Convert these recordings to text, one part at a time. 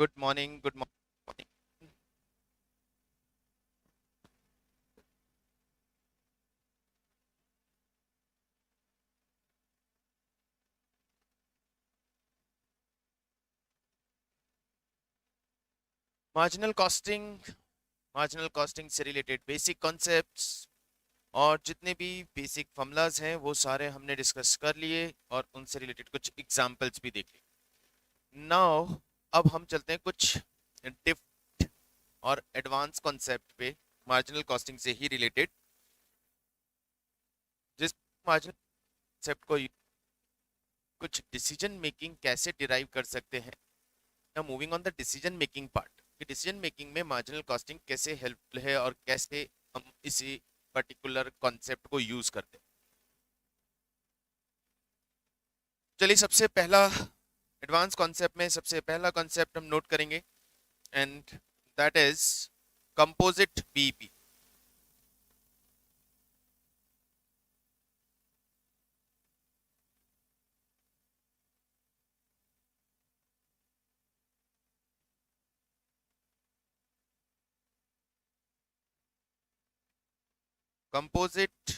Good morning, good morning. Marginal costing, marginal costing से related basic concepts और जितने भी बेसिक फॉर्मूलाज हैं वो सारे हमने डिस्कस कर लिए और उनसे रिलेटेड कुछ एग्जांपल्स भी देख लिए। नाउ अब हम चलते हैं कुछ डिफ और एडवांस कॉन्सेप्ट पे, मार्जिनल कॉस्टिंग से ही रिलेटेड। जिस मार्जिनल कॉन्सेप्ट को कुछ डिसीजन मेकिंग कैसे डिराइव कर सकते हैं, या moving on the decision making part कि डिसीजन मेकिंग में मार्जिनल कॉस्टिंग कैसे हेल्पफुल है और कैसे हम इसी पर्टिकुलर कॉन्सेप्ट को यूज करते हैं। चलिए, सबसे पहला एडवांस कॉन्सेप्ट में सबसे पहला कॉन्सेप्ट हम नोट करेंगे, and that is composite BEP. Composite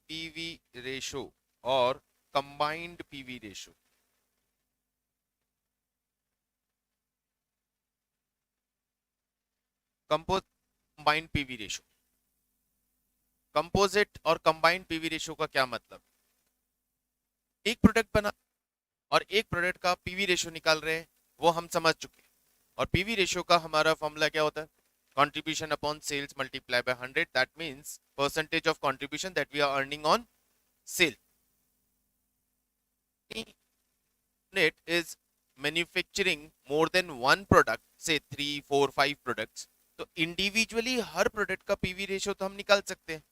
PV ratio और combined PV ratio. Combined PV ratio, composite और कंबाइंड पीवी रेशो का क्या मतलब? एक प्रोडक्ट बना और एक प्रोडक्ट का पीवी रेशो निकाल रहे हैं, वो हम समझ चुके हैं। और पीवी रेशो का हमारा फॉर्मूला क्या होता है? Contribution upon sales multiply by 100, that means percentage of contribution that we are earning on sale. Unit is manufacturing more than one product, say 3, 4, 5 products, तो इंडिविजुअली हर प्रोडक्ट का पीवी रेशियो तो हम निकाल सकते हैं,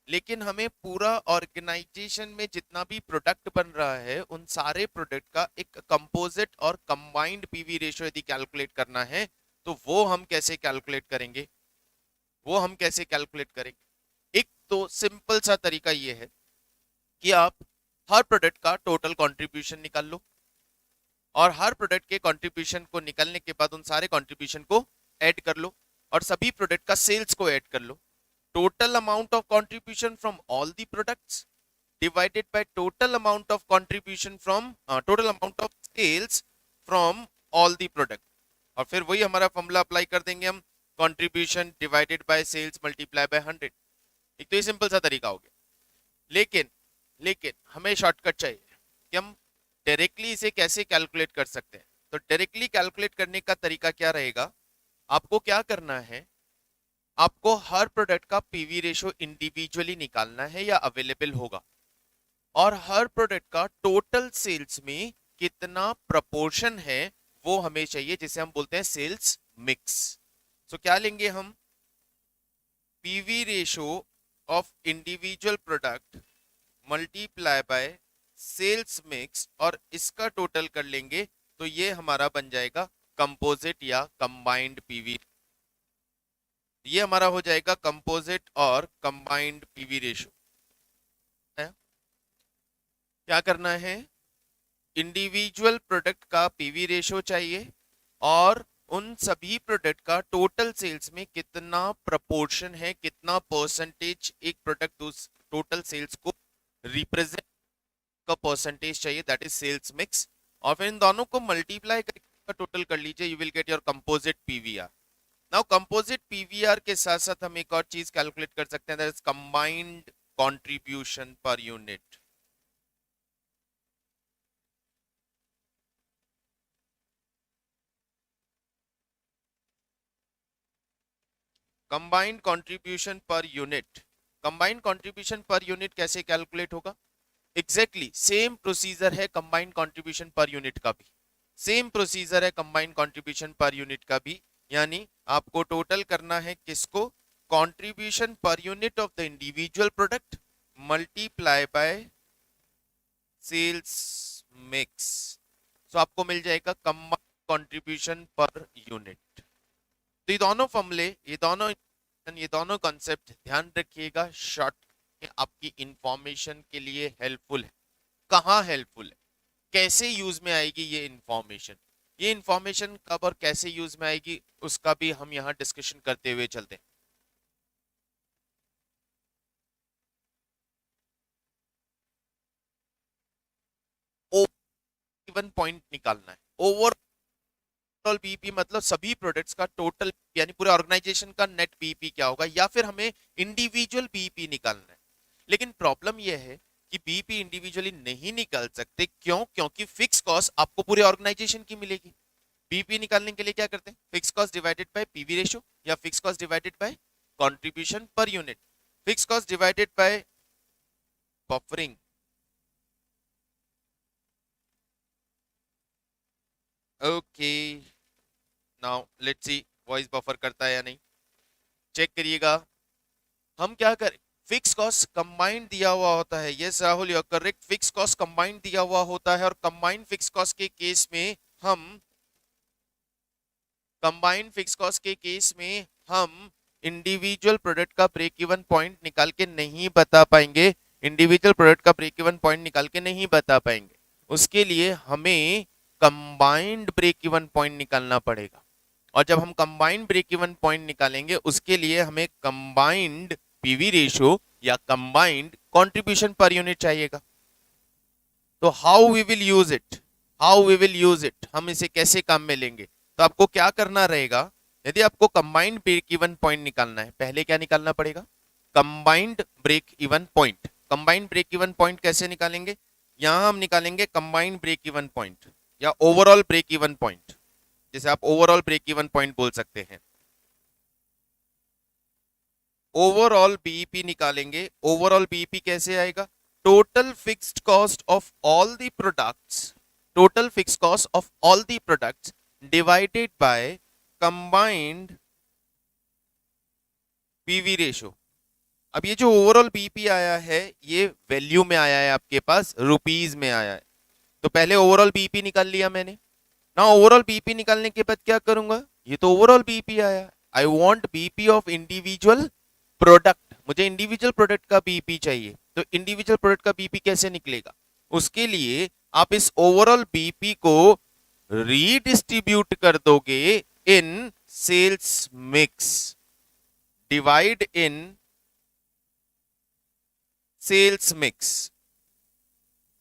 लेकिन हमें पूरा ऑर्गेनाइजेशन में जितना भी प्रोडक्ट बन रहा है उन सारे प्रोडक्ट का एक कंपोजिट और कंबाइंड पीवी रेशियो यदि कैलकुलेट करना है, तो वो हम कैसे कैलकुलेट करेंगे? एक तो सिंपल सा तरीका ये है कि आप हर प्रोडक्ट का टोटल कंट्रीब्यूशन निकाल लो, और हर प्रोडक्ट के कंट्रीब्यूशन को निकालने के बाद उन सारे कंट्रीब्यूशन को ऐड कर लो और सभी प्रोडक्ट का सेल्स को ऐड कर लो। Total amount of contribution from all the products divided by total amount of contribution from total amount of sales from all the product. और फिर वही हमारा फॉर्मूला अप्लाई कर देंगे हम, contribution divided by sales multiply by 100। एक तो ये सिंपल सा तरीका हो गया, लेकिन लेकिन हमें शॉर्टकट चाहिए कि हम डायरेक्टली इसे कैसे कैलकुलेट कर सकते हैं। तो डायरेक्टली कैलकुलेट करने का तरीका क्या रहेगा? आपको क्या करना है, आपको हर प्रोडक्ट का पीवी रेशो इंडिविजुअली निकालना है या अवेलेबल होगा, और हर प्रोडक्ट का टोटल सेल्स में कितना प्रपोर्शन है वो हमें चाहिए, जिसे हम बोलते हैं सेल्स मिक्स। तो क्या लेंगे हम? PV ratio of individual product multiply by sales mix, और इसका टोटल कर लेंगे, तो ये हमारा बन जाएगा कंपोजिट या कंबाइंड पीवी। ये हमारा हो जाएगा कंपोजिट और कंबाइंड पीवी रेशो। क्या करना है? इंडिविजुअल प्रोडक्ट का पीवी रेशो चाहिए, और उन सभी प्रोडक्ट का टोटल सेल्स में कितना प्रपोर्शन है, कितना परसेंटेज एक प्रोडक्ट उस टोटल सेल्स को रिप्रेजेंट का परसेंटेज चाहिए, दैट इज सेल्स मिक्स। और फिर इन दोनों को मल्टीप्लाई करके टोटल कर लीजिए, you will get your composite PVR. Now composite PVR के साथ साथ हम एक और चीज कैलकुलेट कर सकते हैं, that is combined contribution per unit. Combined contribution per unit, combined contribution per unit कैसे कैलकुलेट होगा? एग्जैक्टली सेम प्रोसीजर है कंबाइंड कंट्रीब्यूशन पर यूनिट का भी, सेम प्रोसीजर है कंबाइंड कंट्रीब्यूशन पर यूनिट का भी। यानी आपको टोटल करना है किसको? Contribution per unit of the individual product multiply by sales mix. तो आपको मिल जाएगा कंबाइंड कंट्रीब्यूशन पर यूनिट। तो ये दोनों कॉन्सेप्ट ध्यान रखिएगा, शॉर्ट में आपकी इंफॉर्मेशन के लिए हेल्पफुल है। कहाँ हेल्पफुल है, कैसे यूज में आएगी ये इंफॉर्मेशन, ये इंफॉर्मेशन कब और कैसे यूज में आएगी उसका भी हम यहाँ डिस्कशन करते हुए चलते हैं। ओवर पॉइंट निकालना है। ओवरऑल बीईपी मतलब सभी प्रोडक्ट्स का टोटल यानी पूरे ऑर्गेनाइजेशन का नेट बीईपी क्या होगा, या फिर हमें इंडिविजुअल बीईपी निकालना है। लेकिन प्रॉब्लम यह है कि बीईपी इंडिविजुअली नहीं निकाल सकते। क्यों? क्योंकि फिक्स कॉस्ट आपको पूरे ऑर्गेनाइजेशन की मिलेगी। बीईपी निकालने के लिए क्या करते हैं? Fix cost divided by PV ratio या fix cost divided by contribution per unit. Fix cost divided by buffering. Okay, now let's see voice buffer करता है या नहीं, चेक करिएगा। हम क्या करें, फिक्स कॉस्ट कंबाइंड दिया हुआ होता है। Yes Rahul, you are correct, fix cost combined दिया हुआ होता है। और कंबाइंड फिक्स कॉस्ट के केस में हम कंबाइंड फिक्स कॉस्ट के केस में हम इंडिविजुअल प्रोडक्ट का ब्रेक इवन पॉइंट निकाल के नहीं बता पाएंगे। इंडिविजुअल प्रोडक्ट का ब्रेक इवन पॉइंट निकाल के नहीं बता पाएंगे। उसके लिए हमें कंबाइंड ब्रेक इवन पॉइंट निकालना पड़ेगा। और जब हम कंबाइंड ब्रेक इवन पॉइंट निकालेंगे उसके लिए हमें कंबाइंड पीवी रेशियो या कंबाइंड कंट्रीब्यूशन पर यूनिट चाहिएगा। तो how we will use it, how we will use it, हम इसे कैसे काम में लेंगे? तो आपको क्या करना रहेगा, यदि आपको कंबाइंड ब्रेक इवन पॉइंट निकालना है, पहले क्या निकालना पड़ेगा? Combined break even point. Combined break even point कैसे निकालेंगे? यहां हम निकालेंगे कंबाइंड ब्रेक इवन पॉइंट या ओवरऑल ब्रेक इवन पॉइंट, जिसे आप ओवरऑल ब्रेक इवन पॉइंट बोल सकते हैं। ओवरऑल बीईपी निकालेंगे। ओवरऑल बीईपी कैसे आएगा? Total fixed cost of all the products, total fixed cost of all the products divided by combined PV ratio. अब ये जो ओवरऑल बीईपी आया है ये वैल्यू में आया है, आपके पास रुपीज में आया है। तो पहले ओवरऑल बीईपी निकाल लिया मैंने ना। ओवरऑल बीईपी निकालने के बाद क्या करूंगा, ये तो ओवरऑल बीईपी आया, I want BEP of individual product, मुझे इंडिविजुअल प्रोडक्ट का बीईपी चाहिए। तो इंडिविजुअल प्रोडक्ट का बीईपी कैसे निकलेगा? उसके लिए आप इस ओवरऑल बीईपी को रीडिस्ट्रीब्यूट कर दोगे in sales mix, divide in sales mix.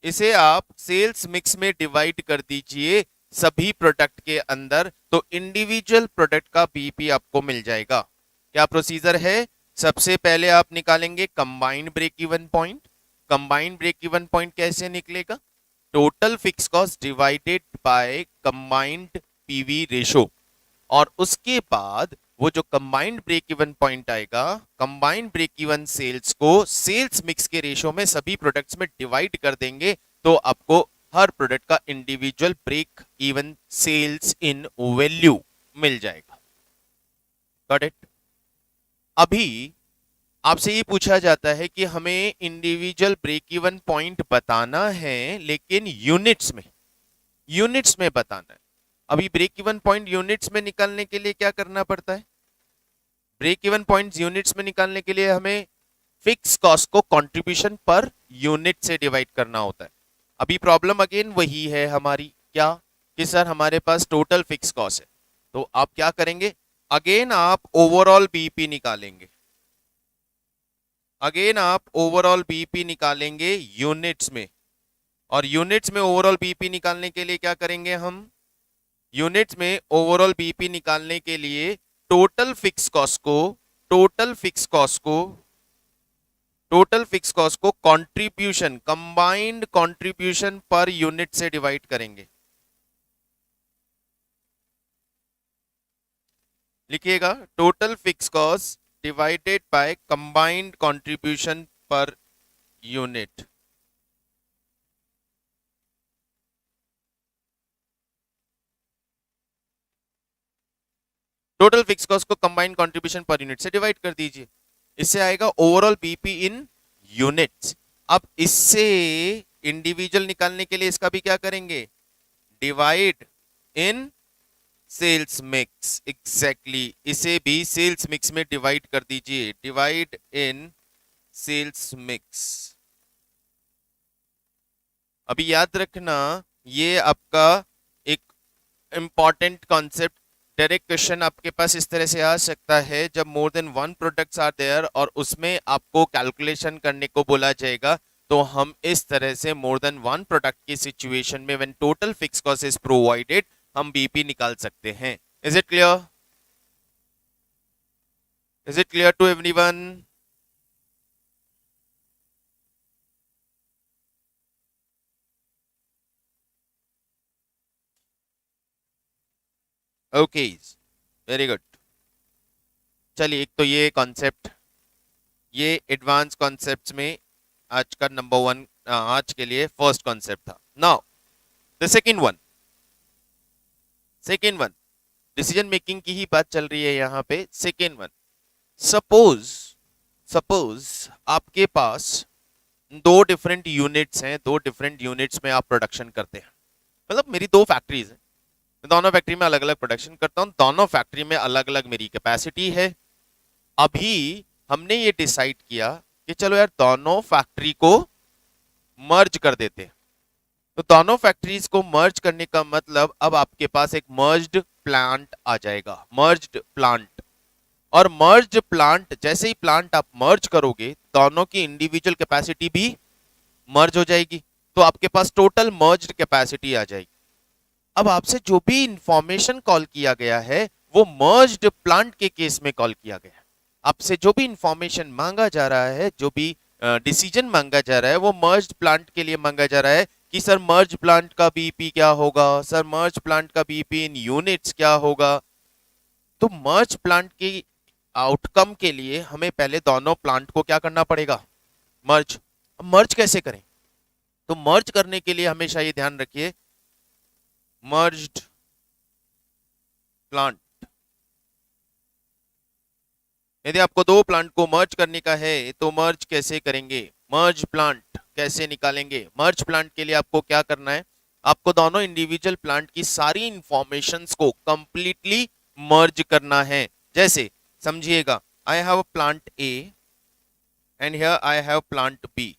इसे आप सेल्स मिक्स में डिवाइड कर दीजिए सभी प्रोडक्ट के अंदर, तो इंडिविजुअल प्रोडक्ट का बीईपी आपको मिल जाएगा। क्या प्रोसीजर है? सबसे पहले आप निकालेंगे combined break even point. Combined break even point कैसे निकलेगा? Total fix cost divided by combined PV ratio. और उसके बाद वो जो कंबाइंड ब्रेक इवन पॉइंट आएगा, कंबाइंड ब्रेक इवन सेल्स को सेल्स मिक्स के रेशो में सभी प्रोडक्ट्स में डिवाइड कर देंगे, तो आपको हर प्रोडक्ट का individual break even sales in value मिल जाएगा। Got it? अभी आपसे ये पूछा जाता है कि हमें इंडिविजुअल ब्रेक इवन पॉइंट बताना है, लेकिन यूनिट्स में, यूनिट्स में बताना है। अभी ब्रेक इवन पॉइंट यूनिट्स में निकालने के लिए क्या करना पड़ता है? ब्रेक इवन पॉइंट्स यूनिट्स में निकालने के लिए हमें फिक्स कॉस्ट को कंट्रीब्यूशन पर यूनिट से डिवाइड करना होता है। अभी प्रॉब्लम अगेन वही है हमारी, क्या कि सर हमारे पास टोटल फिक्स कॉस्ट है। तो आप क्या करेंगे, अगेन आप ओवरऑल बीईपी निकालेंगे, अगेन आप ओवरऑल बीईपी निकालेंगे यूनिट्स में। और यूनिट्स में ओवरऑल बीईपी निकालने के लिए क्या करेंगे हम? यूनिट्स में ओवरऑल बीईपी निकालने के लिए टोटल फिक्स कॉस्ट को, टोटल फिक्स कॉस्ट को, टोटल फिक्स कॉस्ट को contribution, combined contribution per unit से डिवाइड करेंगे। लिखिएगा, total fix cost divided by combined contribution per unit. Total fix cost को कंबाइंड कंट्रीब्यूशन पर यूनिट से divide कर दीजिए, इससे आएगा ओवरऑल बीपी इन यूनिट्स। अब इससे इंडिविजुअल निकालने के लिए इसका भी क्या करेंगे? Divide in sales mix. Exactly, इसे भी सेल्स मिक्स में डिवाइड कर दीजिए, डिवाइड इन सेल्स मिक्स। अभी याद रखना, ये आपका एक इंपॉर्टेंट कॉन्सेप्ट, डायरेक्ट क्वेश्चन आपके पास इस तरह से आ सकता है जब more than one products are there और उसमें आपको कैलकुलेशन करने को बोला जाएगा, तो हम इस तरह से मोर देन वन प्रोडक्ट की सिचुएशन में when total fix cost is provided हम बीपी निकाल सकते हैं। Is it clear? Is it clear to everyone? Okay, very good. चलिए, एक तो ये कॉन्सेप्ट, ये एडवांस कॉन्सेप्ट्स में आज का नंबर वन, आज के लिए फर्स्ट कॉन्सेप्ट था। Now the second one decision making की ही बात चल रही है यहाँ पे। सेकेंड वन, सपोज सपोज आपके पास दो डिफरेंट यूनिट्स हैं, दो डिफरेंट यूनिट्स में आप प्रोडक्शन करते हैं। मतलब मेरी दो फैक्ट्रीज हैं, मैं दोनों फैक्ट्री में अलग अलग प्रोडक्शन करता हूं, दोनों फैक्ट्री में अलग अलग मेरी कैपेसिटी है। अभी हमने ये डिसाइड किया कि चलो यार दोनों फैक्ट्री को मर्ज कर देते हैं। तो दोनों फैक्ट्रीज को मर्ज करने का मतलब अब आपके पास एक मर्ज्ड प्लांट आ जाएगा, मर्ज्ड प्लांट। और मर्ज्ड प्लांट, जैसे ही प्लांट आप मर्ज करोगे दोनों की इंडिविजुअल कैपेसिटी भी मर्ज हो जाएगी, तो आपके पास टोटल मर्ज्ड कैपेसिटी आ जाएगी। अब आपसे जो भी इंफॉर्मेशन कॉल किया गया है वो मर्ज्ड प्लांट के केस में कॉल किया गया है। आपसे जो भी इंफॉर्मेशन मांगा जा रहा है, जो भी डिसीजन मांगा जा रहा है, वो मर्ज्ड प्लांट के लिए मांगा जा रहा है कि सर मर्ज प्लांट का बीपी क्या होगा, सर मर्ज प्लांट का बीपी इन यूनिट्स क्या होगा। तो मर्ज प्लांट की आउटकम के लिए हमें पहले दोनों प्लांट को क्या करना पड़ेगा, मर्ज। मर्ज कैसे करें? तो मर्ज करने के लिए हमेशा ये ध्यान रखिए, मर्ज्ड प्लांट, यदि आपको दो प्लांट को मर्ज करने का है तो मर्ज कैसे करेंगे, मर्ज प्लांट कैसे निकालेंगे? मर्ज प्लांट के लिए आपको क्या करना है, आपको दोनों इंडिविजुअल प्लांट की सारी इंफॉर्मेशंस को कंप्लीटली मर्ज करना है। जैसे समझिएगा, I have plant A and here I have plant B.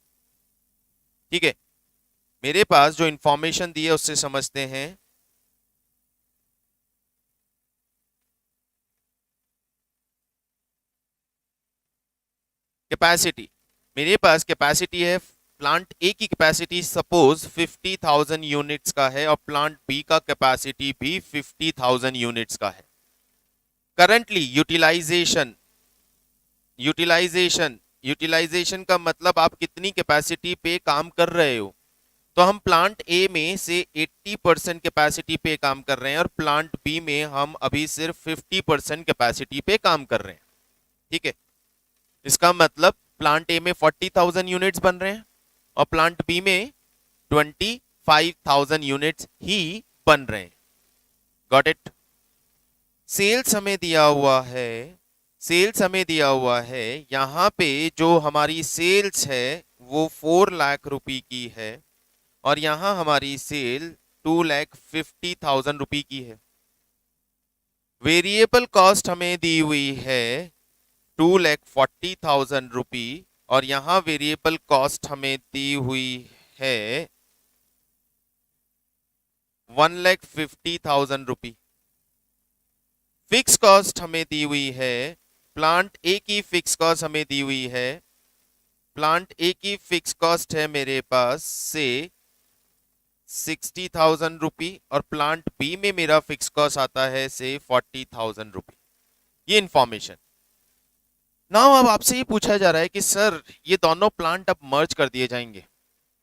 ठीक है, मेरे पास जो इंफॉर्मेशन दी है उससे समझते हैं। कैपेसिटी, मेरे पास कैपेसिटी है, प्लांट ए की कैपेसिटी सपोज 50,000 यूनिट्स का है और प्लांट बी का कैपेसिटी भी 50,000 यूनिट्स का है। करंटली यूटिलाइजेशन, यूटिलाइजेशन का मतलब आप कितनी कैपेसिटी पे काम कर रहे हो। तो हम प्लांट ए में से 80% कैपेसिटी पे काम कर रहे हैं और प्लांट बी में हम अभी सिर्फ 50% कैपेसिटी पे काम कर रहे हैं। ठीक है, इसका मतलब प्लांट ए में 40,000 यूनिट्स बन रहे हैं और प्लांट बी में 25,000 यूनिट्स ही बन रहे हैं। Got it? सेल्स हमें दिया हुआ है, सेल्स हमें दिया हुआ है, यहाँ पे जो हमारी सेल्स है वो 4 लाख रुपए की है और यहाँ हमारी सेल 2,50,000 रुपए की है। वेरिएबल कॉस्ट हमें दी हुई है 2,40,000 रुपी और यहां वेरिएबल कॉस्ट हमें दी हुई है 1,50,000 रुपी। फिक्स कॉस्ट हमें दी हुई है, प्लांट ए की फिक्स कॉस्ट हमें दी हुई है, प्लांट ए की फिक्स कॉस्ट है मेरे पास से 60,000 रुपी और प्लांट बी में मेरा फिक्स कॉस्ट आता है से 40,000 रुपी। ये इंफॉर्मेशन। नाउ अब आपसे ये पूछा जा रहा है कि सर ये दोनों प्लांट अब मर्ज कर दिए जाएंगे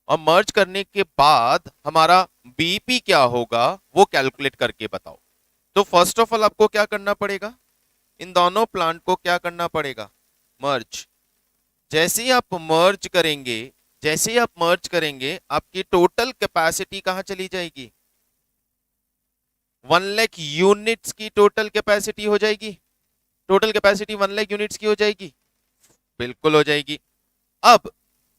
और मर्ज करने के बाद हमारा बीपी क्या होगा वो कैलकुलेट करके बताओ। तो फर्स्ट ऑफ ऑल आपको क्या करना पड़ेगा, इन दोनों प्लांट को क्या करना पड़ेगा, मर्ज। जैसे ही आप मर्ज करेंगे, जैसे ही आप मर्ज करेंगे आपकी टोटल कैपेसिटी कहां चली जाएगी, 1 लाख यूनिट्स की टोटल कैपेसिटी हो जाएगी। टोटल कैपेसिटी 1 लाख यूनिट्स की हो जाएगी, बिल्कुल हो जाएगी। अब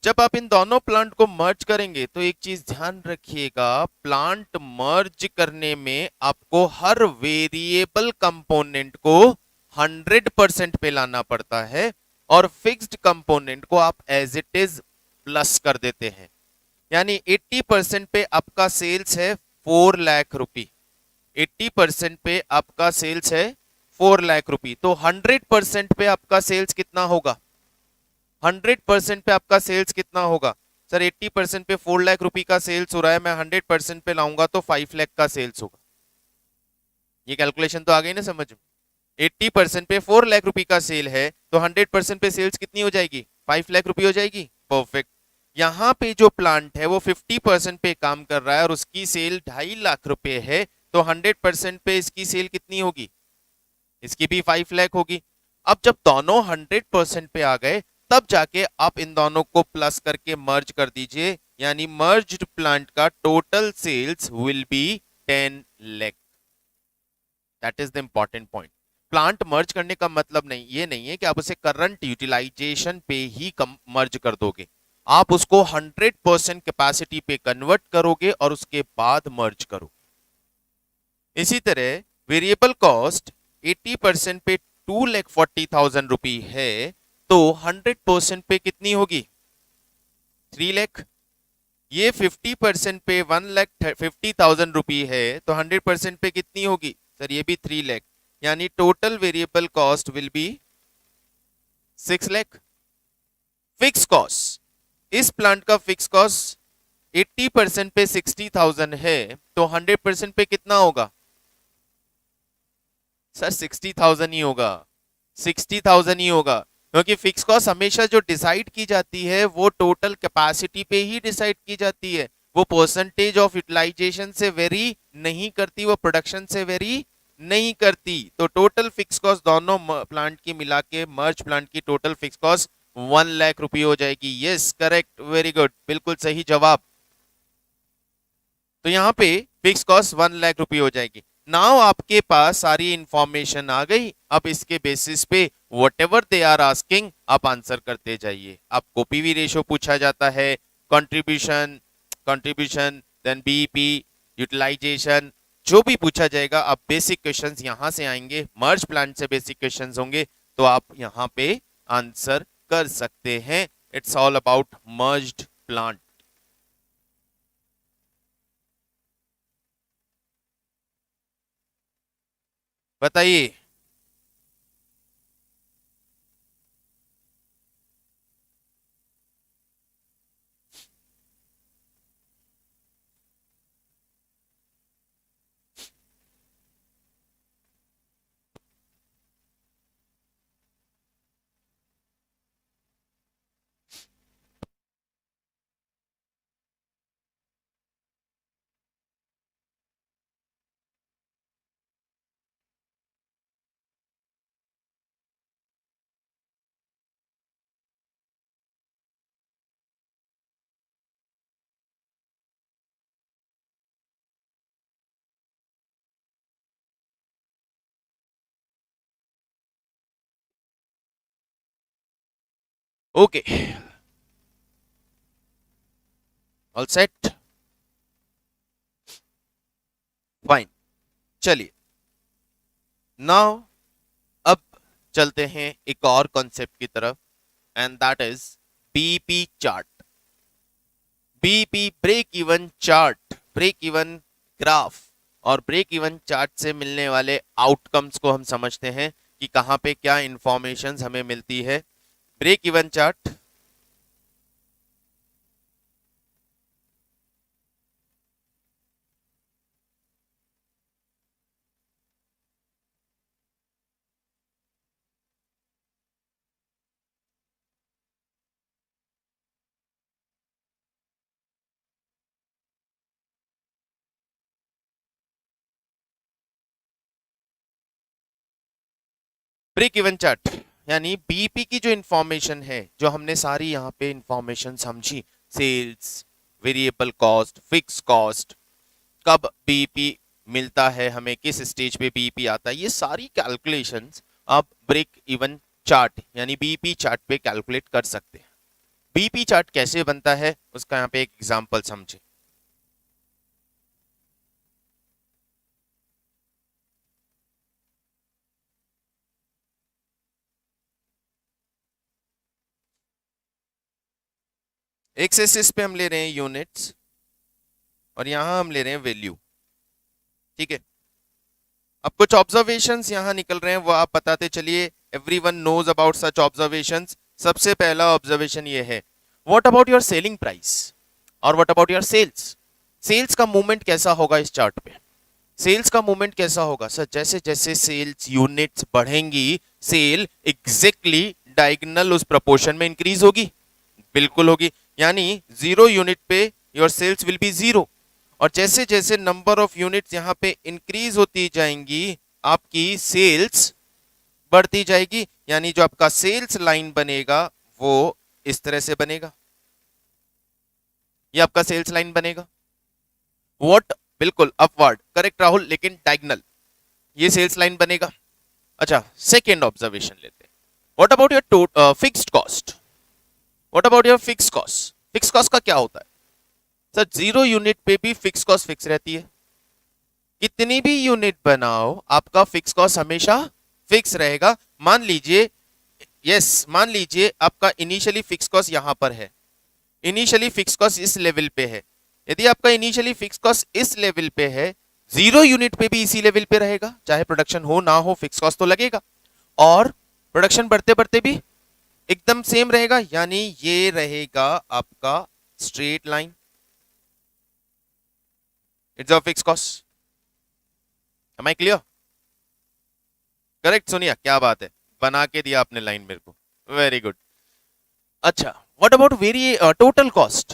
जब आप इन दोनों प्लांट को मर्ज करेंगे तो एक चीज ध्यान रखिएगा, प्लांट मर्ज करने में आपको हर वेरिएबल कंपोनेंट को 100% पे लाना पड़ता है और फिक्स्ड कंपोनेंट को आप एज इट इज प्लस कर देते हैं। यानी 80% पे आपका सेल्स है 4 लाख रुपी, 80% पे आपका सेल्स है 4 लाख रुपए, तो 100% पे आपका सेल्स कितना होगा? 100% पे आपका सेल्स कितना होगा? सर 80% पे 4 लाख रुपए का सेल्स हो रहा है, मैं 100% पे लाऊंगा तो 5 लाख का सेल्स होगा। ये कैलकुलेशन तो आ गई ना समझ में? 80% पे 4 लाख रुपए का सेल है तो 100% पे सेल्स कितनी हो जाएगी? 5 लाख रुपए हो जाएगी। परफेक्ट। यहाँ पे जो प्लांट है वो 50% पे काम कर रहा है और उसकी सेल 2.5 लाख रुपए है, तो 100% पे इसकी सेल कितनी होगी? इसकी भी 5 लाख होगी। अब जब दोनों 100% पे आ गए तब जाके आप इन दोनों को प्लस करके मर्ज कर दीजिए, यानी मर्ज्ड प्लांट का total sales will be 10 lakh. That is the important point. Plant merge करने का मतलब नहीं ये नहीं है कि आप उसे करंट यूटिलाइजेशन पे ही मर्ज कर दोगे, आप उसको 100% कैपेसिटी पे कन्वर्ट करोगे और उसके बाद मर्ज करोगे। इसी तरह वेरिएबल कॉस्ट 80% पे 2,40,000 रुपी है, तो 100% पे कितनी होगी? 3 लाख। ये 50% पे 1,50,000 रुपी है, तो 100% पे कितनी होगी? सर ये भी 3 लाख, यानी total variable cost will be 6 lakh. Fix cost, इस प्लांट का फिक्स कॉस्ट 80% पे 60,000 है, तो 100% पे कितना होगा? सर 60,000 ही होगा, 60,000 ही होगा, क्योंकि फिक्स कॉस्ट हमेशा जो डिसाइड की जाती है वो टोटल कैपेसिटी पे ही डिसाइड की जाती है, वो परसेंटेज ऑफ यूटिलाइजेशन से वेरी नहीं करती, वो प्रोडक्शन से वेरी नहीं करती। तो टोटल फिक्स कॉस्ट दोनों प्लांट की मिला के मर्ज प्लांट की टोटल फिक्स कॉस्ट 1 लाख रुपए हो जाएगी। यस करेक्ट, वेरी गुड, बिल्कुल सही जवाब। तो यहाँ पे फिक्स कॉस्ट 1 लाख रुपए हो जाएगी। नाउ आपके पास सारी इंफॉर्मेशन आ गई, अब इसके बेसिस पे whatever they are asking आप आंसर करते जाइए। आपको पीवी रेशियो पूछा जाता है, contribution contribution then BEP, utilization, जो भी पूछा जाएगा आप बेसिक क्वेश्चंस यहां से आएंगे, मर्ज प्लांट से बेसिक क्वेश्चंस होंगे, तो आप यहां पे आंसर कर सकते हैं। It's all about merged plant. बताइए। Okay, all set, fine. चलिए नाउ अब चलते हैं एक और कॉन्सेप्ट की तरफ, and that is BP chart. BP break even chart, break even graph, और ब्रेक इवन चार्ट से मिलने वाले आउटकम्स को हम समझते हैं कि कहां पे क्या इंफॉर्मेशन हमें मिलती है। Break even chart, break even chart यानी बीपी की जो इंफॉर्मेशन है, जो हमने सारी यहाँ पे इंफॉर्मेशन समझी, sales, variable cost, fix cost, कब बीपी मिलता है हमें, किस स्टेज पे बीपी आता है, ये सारी कैलकुलेशंस आप ब्रेक इवन चार्ट यानी बीपी चार्ट पे कैलकुलेट कर सकते हैं। बीपी चार्ट कैसे बनता है उसका यहाँ पे एक एग्जांपल समझे। एक्स एक्सिस पे हम ले रहे हैं यूनिट्स और यहां हम ले रहे हैं वैल्यू, ठीक है। अब कुछ ऑब्जर्वेशंस यहाँ निकल रहे हैं, वो आप बताते चलिए। Everyone knows about such observations. सबसे पहला ऑब्जर्वेशन ये है, what about your selling price और what about your sales. Sales का मूवमेंट कैसा होगा इस चार्ट पे? सेल्स का मूवमेंट कैसा होगा सर? जैसे जैसे सेल्स यूनिट्स बढ़ेंगी, सेल एग्जैक्टली डायगोनल उस प्रोपोर्शन में इंक्रीज होगी, बिल्कुल होगी। यानी 0 यूनिट पे योर सेल्स विल बी 0, और जैसे जैसे नंबर ऑफ यूनिट्स यहाँ पे इंक्रीज होती जाएंगी, आपकी सेल्स बढ़ती जाएगी। यानी जो आपका सेल्स लाइन बनेगा वो इस तरह से बनेगा, ये आपका सेल्स लाइन बनेगा। व्हाट, बिल्कुल अपवर्ड, करेक्ट राहुल, लेकिन डायगोनल, ये सेल्स लाइन बनेगा। अच्छा, सेकेंड ऑब्जर्वेशन लेते हैं, what about your fixed cost. What about your fix cost? Fix cost का क्या होता है सर? 0 यूनिट पे भी फिक्स कॉस्ट फिक्स रहती है। कितनी भी यूनिट बनाओ आपका फिक्स कॉस्ट हमेशा फिक्स रहेगा। मान लीजिए, यस, मान लीजिए आपका इनिशियली फिक्स कॉस्ट यहां पर है, इनिशियली फिक्स कॉस्ट इस लेवल पे है। यदि आपका इनिशियली फिक्स कॉस्ट इस लेवल पे है, 0 यूनिट पे भी इसी लेवल पे रहेगा, चाहे प्रोडक्शन हो ना हो, फिक्स कॉस्ट तो लगेगा। और प्रोडक्शन बढ़ते बढ़ते भी एकदम सेम रहेगा, यानी ये रहेगा आपका straight line, it's a fix cost. Am I clear? Correct Sonia, क्या बात है, बना के दिया आपने लाइन मेरे को, वेरी गुड। अच्छा, what about very total cost?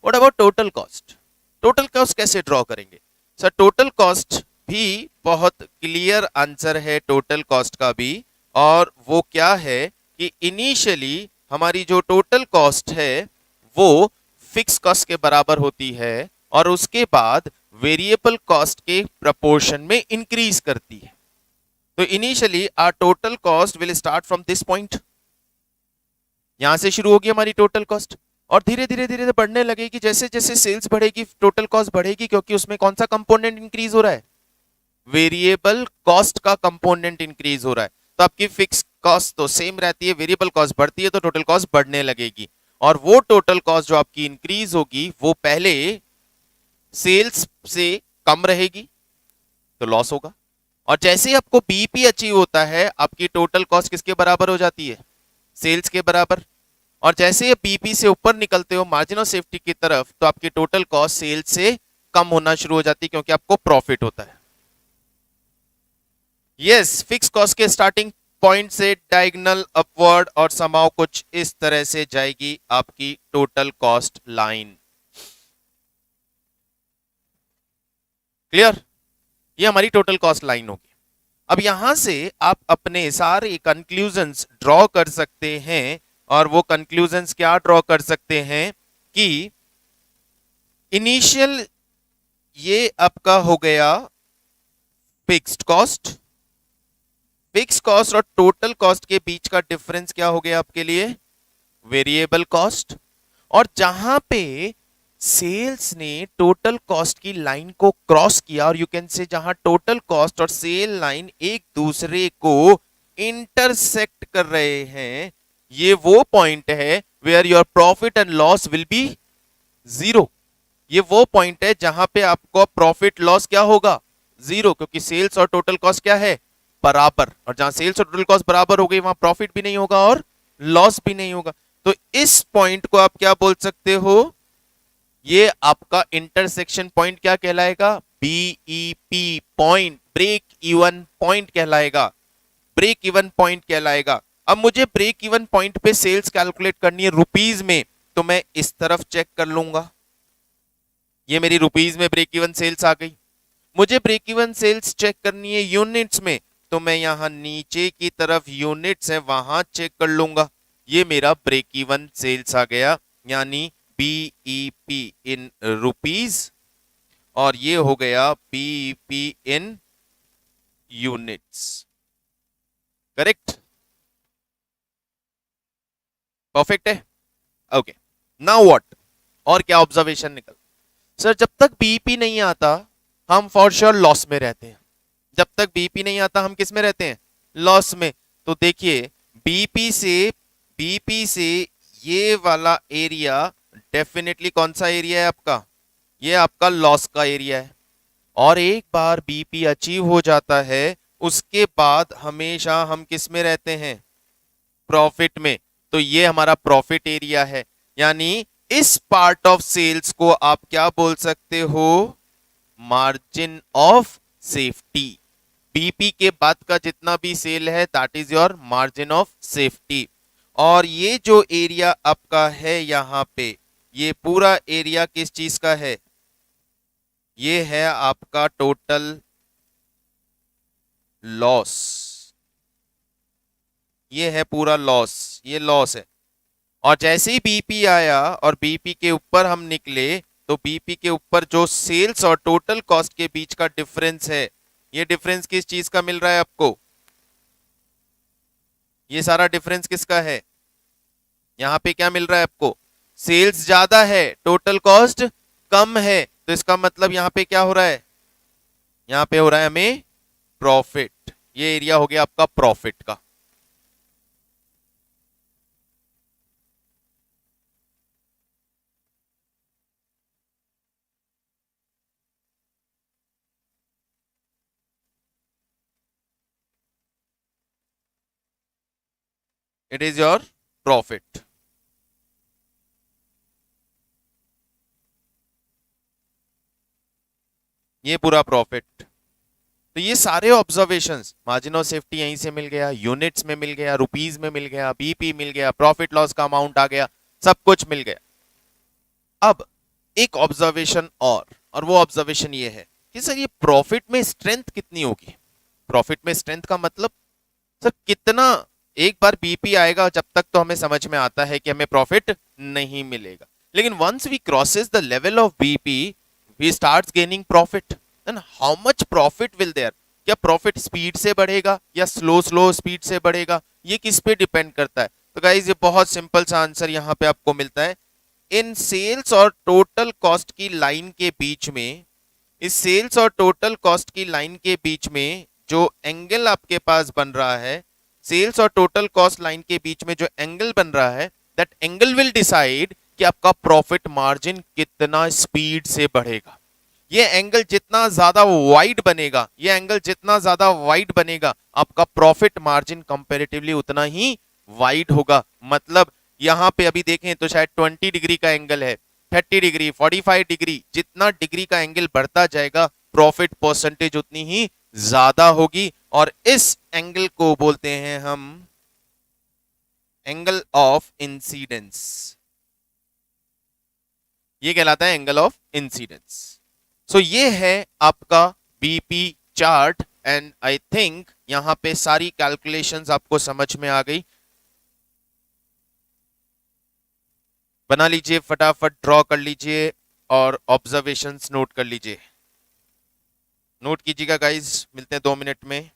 What about total cost? Total cost कैसे ड्रॉ करेंगे सर? टोटल कॉस्ट भी बहुत क्लियर आंसर है टोटल कॉस्ट का भी, और वो क्या है कि इनिशियली हमारी जो टोटल कॉस्ट है वो फिक्स कॉस्ट के बराबर होती है, और उसके बाद वेरिएबल कॉस्ट के प्रपोर्शन में इंक्रीज करती है। तो initially our total cost will start from this point, यहां से शुरू होगी हमारी टोटल कॉस्ट, और धीरे धीरे धीरे बढ़ने लगेगी जैसे जैसे सेल्स बढ़ेगी, टोटल कॉस्ट बढ़ेगी, क्योंकि उसमें कौन सा कंपोनेंट इंक्रीज हो रहा है? वेरिएबल कॉस्ट का कंपोनेंट इंक्रीज हो रहा है। तो आपकी फिक्स कॉस्ट तो सेम रहती है, वेरिएबल कॉस्ट बढ़ती है तो टोटल कॉस्ट बढ़ने लगेगी, और वो टोटल कॉस्ट जो आपकी इंक्रीज होगी वो पहले सेल्स से कम रहेगी तो लॉस होगा, और जैसे ही आपको बीईपी अचीव होता है आपकी टोटल कॉस्ट किसके बराबर हो जाती है? सेल्स के बराबर। और जैसे ये बीईपी से ऊपर निकलते हो मार्जिन ऑफ सेफ्टी की तरफ, तो आपकी टोटल कॉस्ट सेल्स से कम होना शुरू हो जाती है, क्योंकि आपको प्रॉफिट होता है। यस, फिक्स कॉस्ट के स्टार्टिंग पॉइंट से डायगोनल अपवर्ड और समाव कुछ इस तरह से जाएगी आपकी टोटल कॉस्ट लाइन। क्लियर? ये हमारी टोटल कॉस्ट लाइन होगी। अब यहां से आप अपने सारे कंक्लूजन्स ड्रॉ कर सकते हैं, और वो कंक्लूजन्स क्या ड्रॉ कर सकते हैं कि इनिशियल ये आपका हो गया फिक्स्ड कॉस्ट, फिक्स कॉस्ट और टोटल कॉस्ट के बीच का डिफरेंस क्या हो गया आपके लिए? Variable cost. और जहां पे सेल्स ने टोटल कॉस्ट की लाइन को क्रॉस किया, और यू कैन से जहां टोटल कॉस्ट और सेल लाइन एक दूसरे को इंटरसेक्ट कर रहे हैं, ये वो पॉइंट है where your profit and loss will be 0। ये वो पॉइंट है जहां पे आपको प्रॉफिट लॉस क्या होगा? 0, क्योंकि सेल्स और टोटल कॉस्ट क्या है? बराबर। और जहां सेल्स और टोटल कॉस्ट बराबर हो गई वहां प्रॉफिट भी नहीं होगा और लॉस भी नहीं होगा। तो इस पॉइंट को आप क्या बोल सकते हो? ये आपका इंटरसेक्शन पॉइंट क्या कहलाएगा? BEP point, break even point कहलाएगा, ब्रेक इवन पॉइंट कहलाएगा। अब मुझे ब्रेक इवन पॉइंट पे सेल्स कैलकुलेट करनी है रुपीज में, तो मैं इस तरफ चेक कर लूंगा, ये मेरी रुपीज में ब्रेक इवन सेल्स आ गई। मुझे ब्रेक इवन सेल्स चेक करनी है यूनिट्स में, तो मैं यहां नीचे की तरफ यूनिट्स है वहां चेक कर लूंगा, ये मेरा ब्रेक इवन सेल्स आ गया, यानी बीईपी इन रुपीज, और ये हो गया BEP in units. Correct? Perfect है। Okay, now what? और क्या ऑब्जर्वेशन निकल? सर जब तक बीईपी नहीं आता हम फॉर श्योर लॉस में रहते हैं। जब तक बीईपी नहीं आता हम किस में रहते हैं? लॉस में। तो देखिए बीईपी से ये वाला एरिया डेफिनेटली कौन सा एरिया है आपका? ये आपका लॉस का एरिया है। और एक बार बीपी अचीव हो जाता है उसके बाद हमेशा हम किस में रहते हैं, प्रॉफिट में। तो ये हमारा प्रॉफिट एरिया है, यानी इस पार्ट ऑफ सेल्स को आप क्या बोल सकते हो, मार्जिन ऑफ सेफ्टी। बीपी के बाद का जितना भी सेल है that is your margin of safety. और ये जो एरिया आपका है यहां पे, ये पूरा एरिया किस चीज का है, ये है आपका टोटल लॉस। ये है पूरा लॉस, ये लॉस है। और जैसे ही बीपी आया और बीपी के ऊपर हम निकले, तो बीपी के ऊपर जो सेल्स और टोटल कॉस्ट के बीच का डिफरेंस है, ये डिफरेंस किस चीज का मिल रहा है आपको, ये सारा डिफरेंस किसका है, यहां पे क्या मिल रहा है आपको, सेल्स ज्यादा है टोटल कॉस्ट कम है, तो इसका मतलब यहां पे क्या हो रहा है, यहां पे हो रहा है हमें प्रॉफिट। ये एरिया हो गया आपका प्रॉफिट का। It is your profit. ये पूरा प्रॉफिट। तो ये सारे ऑब्जर्वेशंस, मार्जिन ऑफ सेफ्टी यहीं से मिल गया, यूनिट्स में मिल गया, रुपीज में मिल गया, बीपी मिल गया, प्रॉफिट लॉस का अमाउंट आ गया, सब कुछ मिल गया। अब एक ऑब्जर्वेशन और वो ऑब्जर्वेशन ये है कि सर ये प्रॉफिट में स्ट्रेंथ कितनी होगी। प्रॉफिट में स्ट्रेंथ का मतलब सर कितना, एक बार बीपी आएगा जब तक तो हमें समझ में आता है कि हमें प्रॉफिट नहीं मिलेगा, लेकिन once we crosses the level of BP we starts gaining profit. Then how much profit will there, क्या प्रॉफिट स्पीड से बढ़ेगा या स्लो स्लो स्पीड से बढ़ेगा, ये किस पे डिपेंड करता है। तो गाइज ये बहुत सिंपल सा आंसर यहाँ पे आपको मिलता है, इन सेल्स और टोटल कॉस्ट की लाइन के बीच में, इस सेल्स और टोटल कॉस्ट की लाइन के बीच में जो एंगल आपके पास बन रहा है, सेल्स और टोटल कॉस्ट लाइन के बीच में जो एंगल बन रहा है, दैट एंगल विल डिसाइड कि आपका प्रॉफिट मार्जिन कितना स्पीड से बढ़ेगा। ये एंगल जितना ज्यादा वाइड बनेगा, ये एंगल जितना ज्यादा वाइड बनेगा, आपका प्रॉफिट मार्जिन कंपैरेटिवली उतना ही वाइड होगा। मतलब यहां पे अभी देखें तो शायद 20 डिग्री का एंगल है, 30 डिग्री, 45 डिग्री, जितना डिग्री का एंगल बढ़ता जाएगा प्रॉफिट परसेंटेज उतनी ही ज्यादा होगी। और इस एंगल को बोलते हैं हम एंगल ऑफ इंसिडेंस, ये कहलाता है एंगल ऑफ इंसिडेंस। सो ये है आपका BP chart and I think यहां पे सारी कैलकुलेशंस आपको समझ में आ गई। बना लीजिए, फटाफट ड्रॉ कर लीजिए और ऑब्जर्वेशंस नोट कर लीजिए। नोट कीजिएगा गाइस, मिलते हैं 2 मिनट में।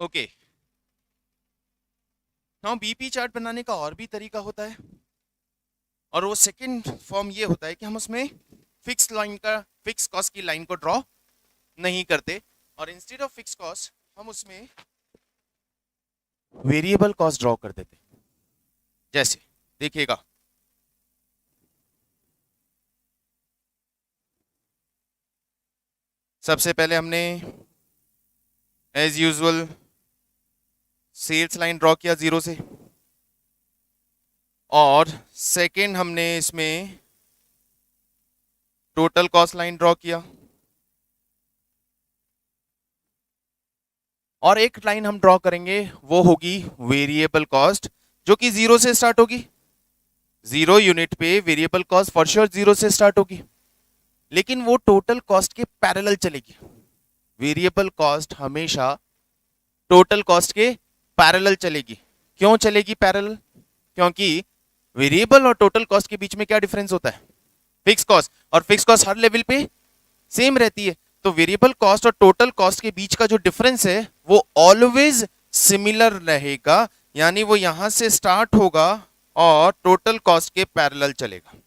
ओके, नाउ बीपी चार्ट बनाने का और भी तरीका होता है, और वो सेकंड फॉर्म ये होता है कि हम उसमें फिक्स कॉस्ट की लाइन को ड्रॉ नहीं करते, और इंस्टेड ऑफ फिक्स कॉस्ट हम उसमें वेरिएबल कॉस्ट ड्रॉ कर देते। जैसे देखिएगा, सबसे पहले हमने as usual sales line draw किया 0 से, और सेकंड हमने इसमें टोटल कॉस्ट लाइन ड्रॉ किया, और एक लाइन हम ड्रॉ करेंगे वो होगी वेरिएबल कॉस्ट, जो कि 0 से स्टार्ट होगी। 0 यूनिट पे वेरिएबल कॉस्ट फॉर श्योर 0 से स्टार्ट होगी, लेकिन वो टोटल कॉस्ट के पैरेलल चलेगी। वेरिएबल कॉस्ट हमेशा टोटल कॉस्ट के पैरेलल चलेगी। क्यों चलेगी पैरेलल? क्योंकि वेरिएबल और टोटल कॉस्ट के बीच में क्या डिफरेंस होता है? फिक्स कॉस्ट, और फिक्स कॉस्ट हर लेवल पे सेम रहती है। तो वेरिएबल कॉस्ट और टोटल कॉस्ट के बीच का जो डिफरेंस है वो ऑलवेज सिमिलर रहेगा, यानी वो यहां से स्टार्ट होगा और टोटल कॉस्ट के पैरेलल चलेगा।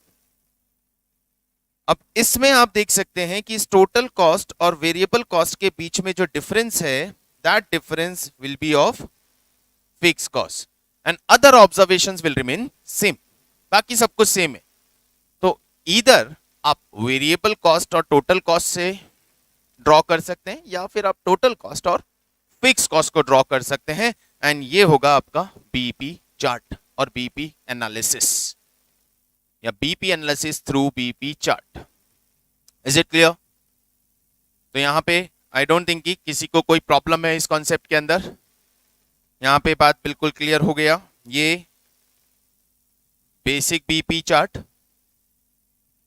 अब इसमें आप देख सकते हैं कि इस टोटल कॉस्ट और वेरिएबल कॉस्ट के बीच में जो डिफरेंस है, that difference will be of fix cost and other observations will remain same. बाकी सब कुछ सेम है। तो इधर आप वेरिएबल कॉस्ट और टोटल कॉस्ट से ड्रॉ कर सकते हैं, या फिर आप टोटल कॉस्ट और फिक्स कॉस्ट को ड्रॉ कर सकते हैं, एंड ये होगा आपका बीपी चार्ट और बीपी एनालिसिस, या BP analysis through BP chart. Is it clear? तो यहां पे आई डोंट थिंक कि किसी को कोई प्रॉब्लम है इस कॉन्सेप्ट के अंदर। यहां पे बात बिल्कुल क्लियर हो गया। ये बेसिक बीपी चार्ट,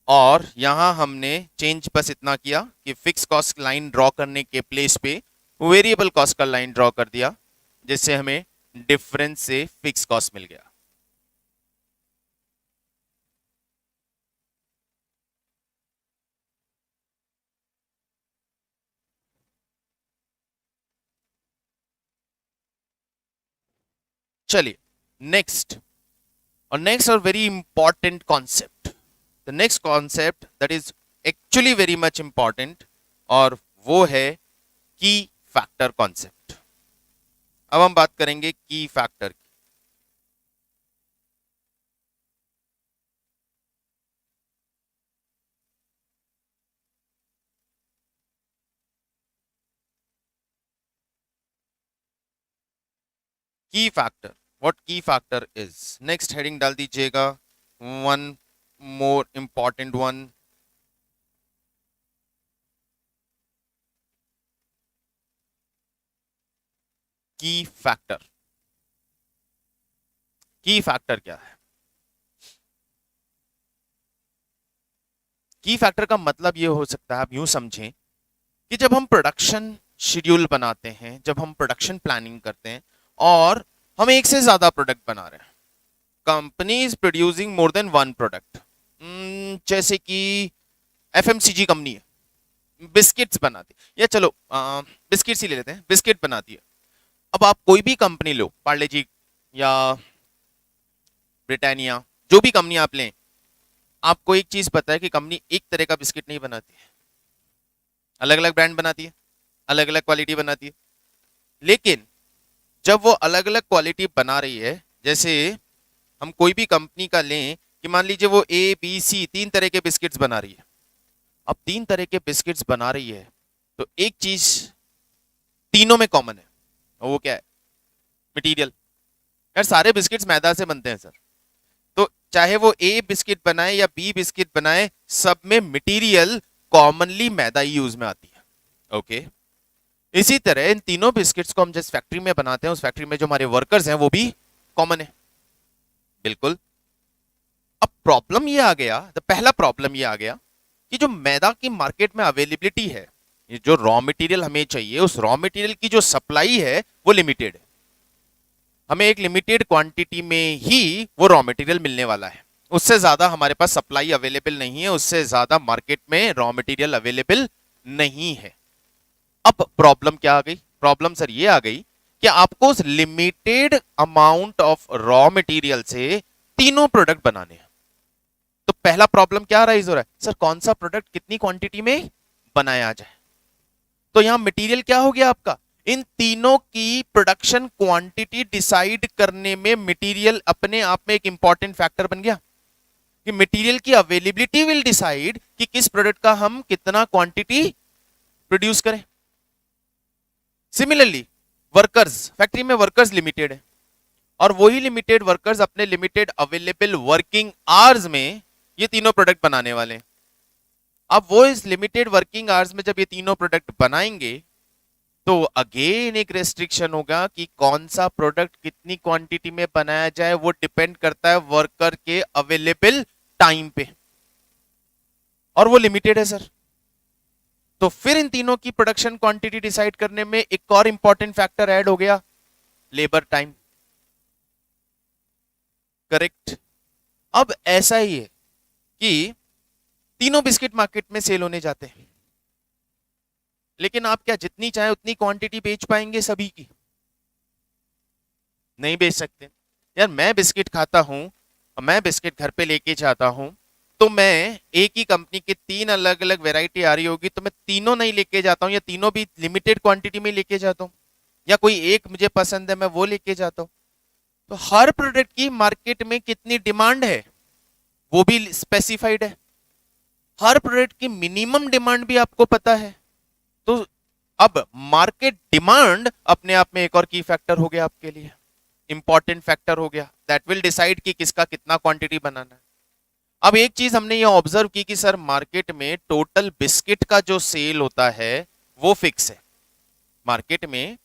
और यहां हमने चेंज बस इतना किया कि फिक्स कॉस्ट लाइन ड्रॉ करने के प्लेस पे वेरिएबल कॉस्ट का लाइन ड्रॉ कर दिया, जिससे हमें डिफरेंस से फिक्स कॉस्ट मिल गया। चलिए नेक्स्ट और very important concept, the next concept that is actually very much important, और वो है की फैक्टर कॉन्सेप्ट। अब हम बात करेंगे की फैक्टर की। की फैक्टर, व्हाट की फैक्टर इज, नेक्स्ट हेडिंग डाल दीजिएगा, वन मोर इंपॉर्टेंट वन। की फैक्टर, की फैक्टर क्या है? की फैक्टर का मतलब ये हो सकता है, आप यूं समझें कि जब हम प्रोडक्शन शेड्यूल बनाते हैं, जब हम प्रोडक्शन प्लानिंग करते हैं और हम एक से ज्यादा प्रोडक्ट बना रहे हैं, company is producing more than one product, जैसे कि एफएमसीजी कंपनी है, बिस्किट्स बनाती है, या चलो बिस्किट्स ही ले लेते हैं, बिस्किट बनाती है। अब आप कोई भी कंपनी लो, पार्ले जी या ब्रिटानिया, जो भी कंपनी आप लें, आपको एक चीज पता है कि कंपनी एक तरह का बिस्किट नहीं बनाती है, अलग अलग ब्रांड बनाती है, अलग अलग क्वालिटी बनाती है। लेकिन जब वो अलग अलग क्वालिटी बना रही है, जैसे हम कोई भी कंपनी का लें कि मान लीजिए वो ए बी सी 3 तरह के बिस्किट्स बना रही है। अब 3 तरह के बिस्किट्स बना रही है, तो एक चीज तीनों में कॉमन है, और वो क्या है? मटेरियल। यार सारे बिस्किट्स मैदा से बनते हैं सर, तो चाहे वो ए बिस्किट बनाए या बी बिस्किट बनाए, सब में मटेरियल कॉमनली मैदा ही यूज में आती है। ओके, इसी तरह इन तीनों बिस्किट्स को हम जिस फैक्ट्री में बनाते हैं, उस फैक्ट्री में जो हमारे वर्कर्स हैं वो भी कॉमन है। बिल्कुल। अब प्रॉब्लम ये आ गया, पहला प्रॉब्लम ये आ गया कि जो मैदा की मार्केट में अवेलेबिलिटी है, ये जो रॉ मटेरियल हमें चाहिए, उस रॉ मटेरियल की जो सप्लाई है वो लिमिटेड है। हमें एक लिमिटेड क्वांटिटी में ही वो रॉ मटेरियल मिलने वाला है, उससे ज्यादा हमारे पास सप्लाई अवेलेबल नहीं है, उससे ज्यादा मार्केट में रॉ मटेरियल अवेलेबल नहीं है। अब प्रॉब्लम क्या आ गई? प्रॉब्लम सर ये आ गई कि आपको उस limited amount of raw material से तीनों प्रोडक्ट बनाने हैं। तो पहला प्रॉब्लम क्या राइज हो रहा है, सर कौन सा प्रोडक्ट कितनी क्वांटिटी में बनाया जाए। तो यहां मटेरियल क्या हो गया आपका, इन तीनों की प्रोडक्शन क्वांटिटी डिसाइड करने में मटेरियल अपने आप में एक इंपॉर्टेंट फैक्टर बन गया कि मटेरियल की अवेलेबिलिटी विल डिसाइड कि किस प्रोडक्ट का हम कितना क्वांटिटी प्रोड्यूस करें। सिमिलरली वर्कर्स, फैक्ट्री में वर्कर्स लिमिटेड है और वही लिमिटेड वर्कर्स अपने लिमिटेड अवेलेबल वर्किंग आवर्स में ये तीनों प्रोडक्ट बनाने वाले हैं। अब वो इस लिमिटेड वर्किंग आवर्स में जब ये तीनों प्रोडक्ट बनाएंगे तो अगेन एक रेस्ट्रिक्शन होगा कि कौन सा प्रोडक्ट कितनी क्वांटिटी में बनाया जाए, वो डिपेंड करता है वर्कर के अवेलेबल टाइम पे और वो लिमिटेड है सर। तो फिर इन तीनों की प्रोडक्शन क्वांटिटी डिसाइड करने में एक और इंपॉर्टेंट फैक्टर ऐड हो गया, लेबर टाइम। करेक्ट। अब ऐसा ही है कि तीनों बिस्किट मार्केट में सेल होने जाते हैं, लेकिन आप क्या जितनी चाहे उतनी क्वांटिटी बेच पाएंगे सभी की? नहीं बेच सकते। यार मैं बिस्किट खाता हूं, मैं बिस्किट घर पे लेके जाता हूं, तो मैं एक ही कंपनी के तीन अलग अलग वैरायटी आ रही होगी तो मैं तीनों नहीं लेके जाता हूं, या तीनों भी लिमिटेड क्वांटिटी में लेके जाता हूं, या कोई एक मुझे पसंद है मैं वो लेके जाता हूं। तो हर प्रोडक्ट की मार्केट में कितनी डिमांड है वो भी स्पेसिफाइड है, हर प्रोडक्ट की मिनिमम डिमांड भी आपको पता है। तो अब मार्केट डिमांड अपने आप में एक और की फैक्टर हो गया आपके लिए, इंपॉर्टेंट फैक्टर हो गया, दैट विल डिसाइड कि किसका कितना क्वांटिटी बनाना है। अब एक चीज हमने ये ऑब्जर्व की कि सर मार्केट में टोटल बिस्किट का जो सेल होता है वो फिक्स है। मार्केट में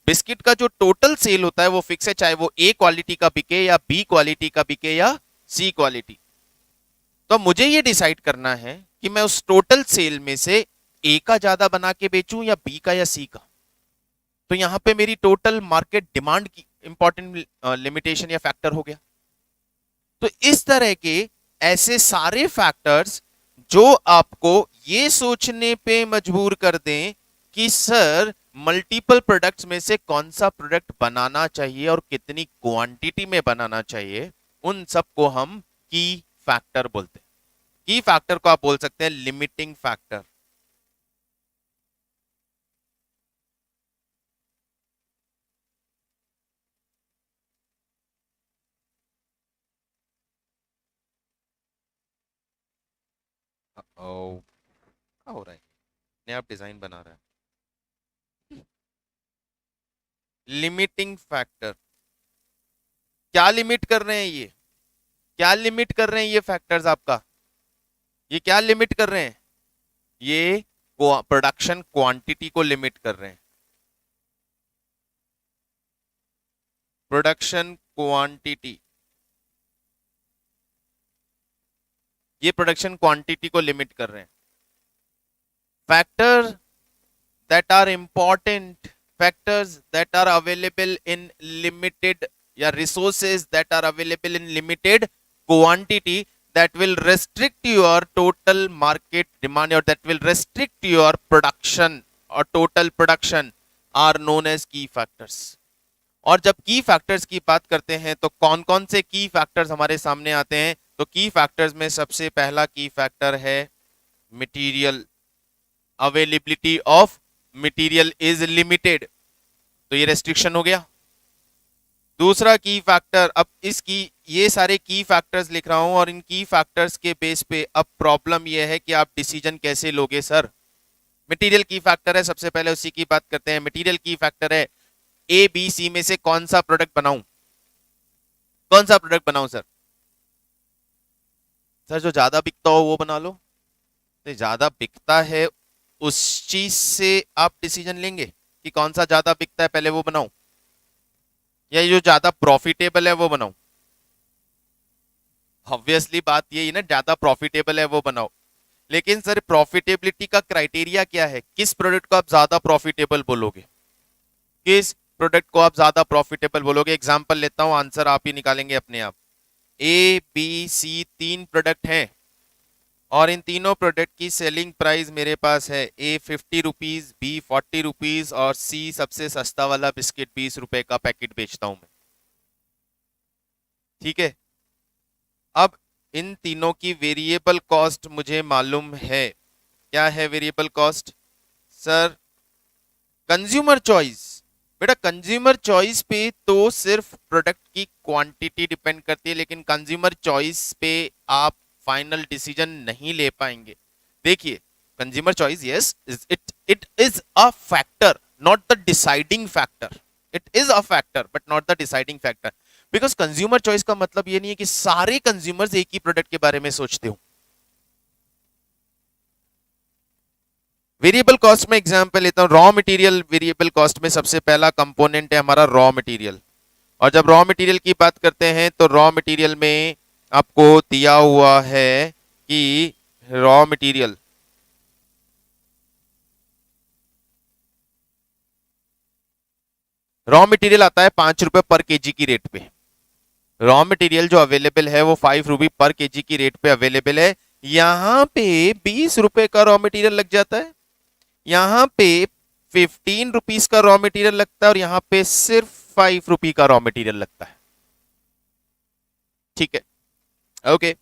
बिस्किट का जो टोटल सेल होता है वो फिक्स है, चाहे वो ए क्वालिटी का बिके या बी क्वालिटी का बिके या सी क्वालिटी। तो मुझे ये डिसाइड करना है कि मैं उस टोटल सेल में से ए का ज्यादा बना के बेचूं या बी का या सी का। तो यहां पे मेरी टोटल मार्केट डिमांड की इंपॉर्टेंट लिमिटेशन या फैक्टर हो गया। तो इस तरह के ऐसे सारे फैक्टर्स जो आपको ये सोचने पे मजबूर कर दें कि सर मल्टीपल प्रोडक्ट्स में से कौन सा प्रोडक्ट बनाना चाहिए और कितनी क्वांटिटी में बनाना चाहिए, उन सबको हम की फैक्टर बोलते हैं। की फैक्टर को आप बोल सकते हैं लिमिटिंग फैक्टर। ओ क्या हो रहा है, नया डिजाइन बना रहा है। लिमिटिंग फैक्टर क्या लिमिट कर रहे हैं, ये क्या लिमिट कर रहे हैं ये फैक्टर्स आपका, ये क्या लिमिट कर रहे हैं, ये प्रोडक्शन क्वांटिटी को लिमिट कर रहे हैं। प्रोडक्शन क्वांटिटी, ये प्रोडक्शन क्वांटिटी को लिमिट कर रहे हैं। Factor that are important, factors that are available in limited या resources that are available in limited quantity that will restrict your total market demand or that will restrict your production or total production are known as key factors। और जब की factors की बात करते हैं तो कौन कौन से की फैक्टर्स हमारे सामने आते हैं, तो की फैक्टर्स में सबसे पहला की फैक्टर है material, availability of material is limited, तो ये रेस्ट्रिक्शन हो गया। दूसरा की फैक्टर, अब इसकी ये सारे की फैक्टर्स लिख रहा हूं और इन की फैक्टर्स के बेस पे अब प्रॉब्लम ये है कि आप डिसीजन कैसे लोगे सर। मटेरियल की फैक्टर है, सबसे पहले उसी की बात करते हैं। मटेरियल की फैक्टर है ए बी सी में से कौन सा प्रोडक्ट बनाऊं, कौन सा प्रोडक्ट बनाऊं सर। सर जो ज्यादा बिकता हो वो बना लो, तो ज्यादा बिकता है उस चीज से आप डिसीजन लेंगे कि कौन सा ज्यादा बिकता है पहले वो बनाऊं, या जो ज्यादा प्रॉफिटेबल है वो बनाऊं। ऑब्वियसली बात यही ना, ज्यादा प्रॉफिटेबल है वो बनाओ। लेकिन सर प्रॉफिटेबिलिटी का क्राइटेरिया क्या है, किस प्रोडक्ट को आप ज्यादा प्रॉफिटेबल बोलोगे, किस प्रोडक्ट को आप ज्यादा प्रॉफिटेबल बोलोगे। एग्जांपल लेता हूं, आंसर आप ही निकालेंगे अपने आप। ए बी सी तीन प्रोडक्ट हैं, और इन तीनों प्रोडक्ट की सेलिंग प्राइस मेरे पास है ए 50 रुपीज, बी 40 रुपीज और सी सबसे सस्ता वाला बिस्किट 20 रुपए का पैकेट बेचता हूं मैं। ठीक है, अब इन तीनों की वेरिएबल कॉस्ट मुझे मालूम है। क्या है variable cost? Sir consumer choice. बेटा कंज्यूमर चॉइस पे तो सिर्फ प्रोडक्ट की क्वांटिटी डिपेंड करती है, लेकिन कंज्यूमर चॉइस पे आप फाइनल डिसीजन नहीं ले पाएंगे। देखिए consumer choice, yes, it it is a factor, not the deciding factor. It is a factor but not the deciding factor, because consumer choice का मतलब ये नहीं है कि सारे कंज्यूमर्स एक ही प्रोडक्ट के बारे में सोचते हो। वेरिएबल कॉस्ट में एग्जांपल लेता हूं, रॉ मटेरियल। वेरिएबल कॉस्ट में सबसे पहला कंपोनेंट है हमारा रॉ मटेरियल। और जब रॉ मटेरियल की बात करते हैं तो रॉ मटेरियल में आपको दिया हुआ है कि रॉ मटेरियल आता है 5 रुपए पर केजी की रेट पे। रॉ मटेरियल जो अवेलेबल है वो 5 रुपए पर केजी की रेट पे अवेलेबल है। यहां पे 20 रुपए का रॉ मटेरियल लग जाता है, यहां पे 15 रुपीज का रॉ मटेरियल लगता है और यहां पे सिर्फ 5 रुपए का रॉ मटेरियल लगता है। ठीक है, ओके।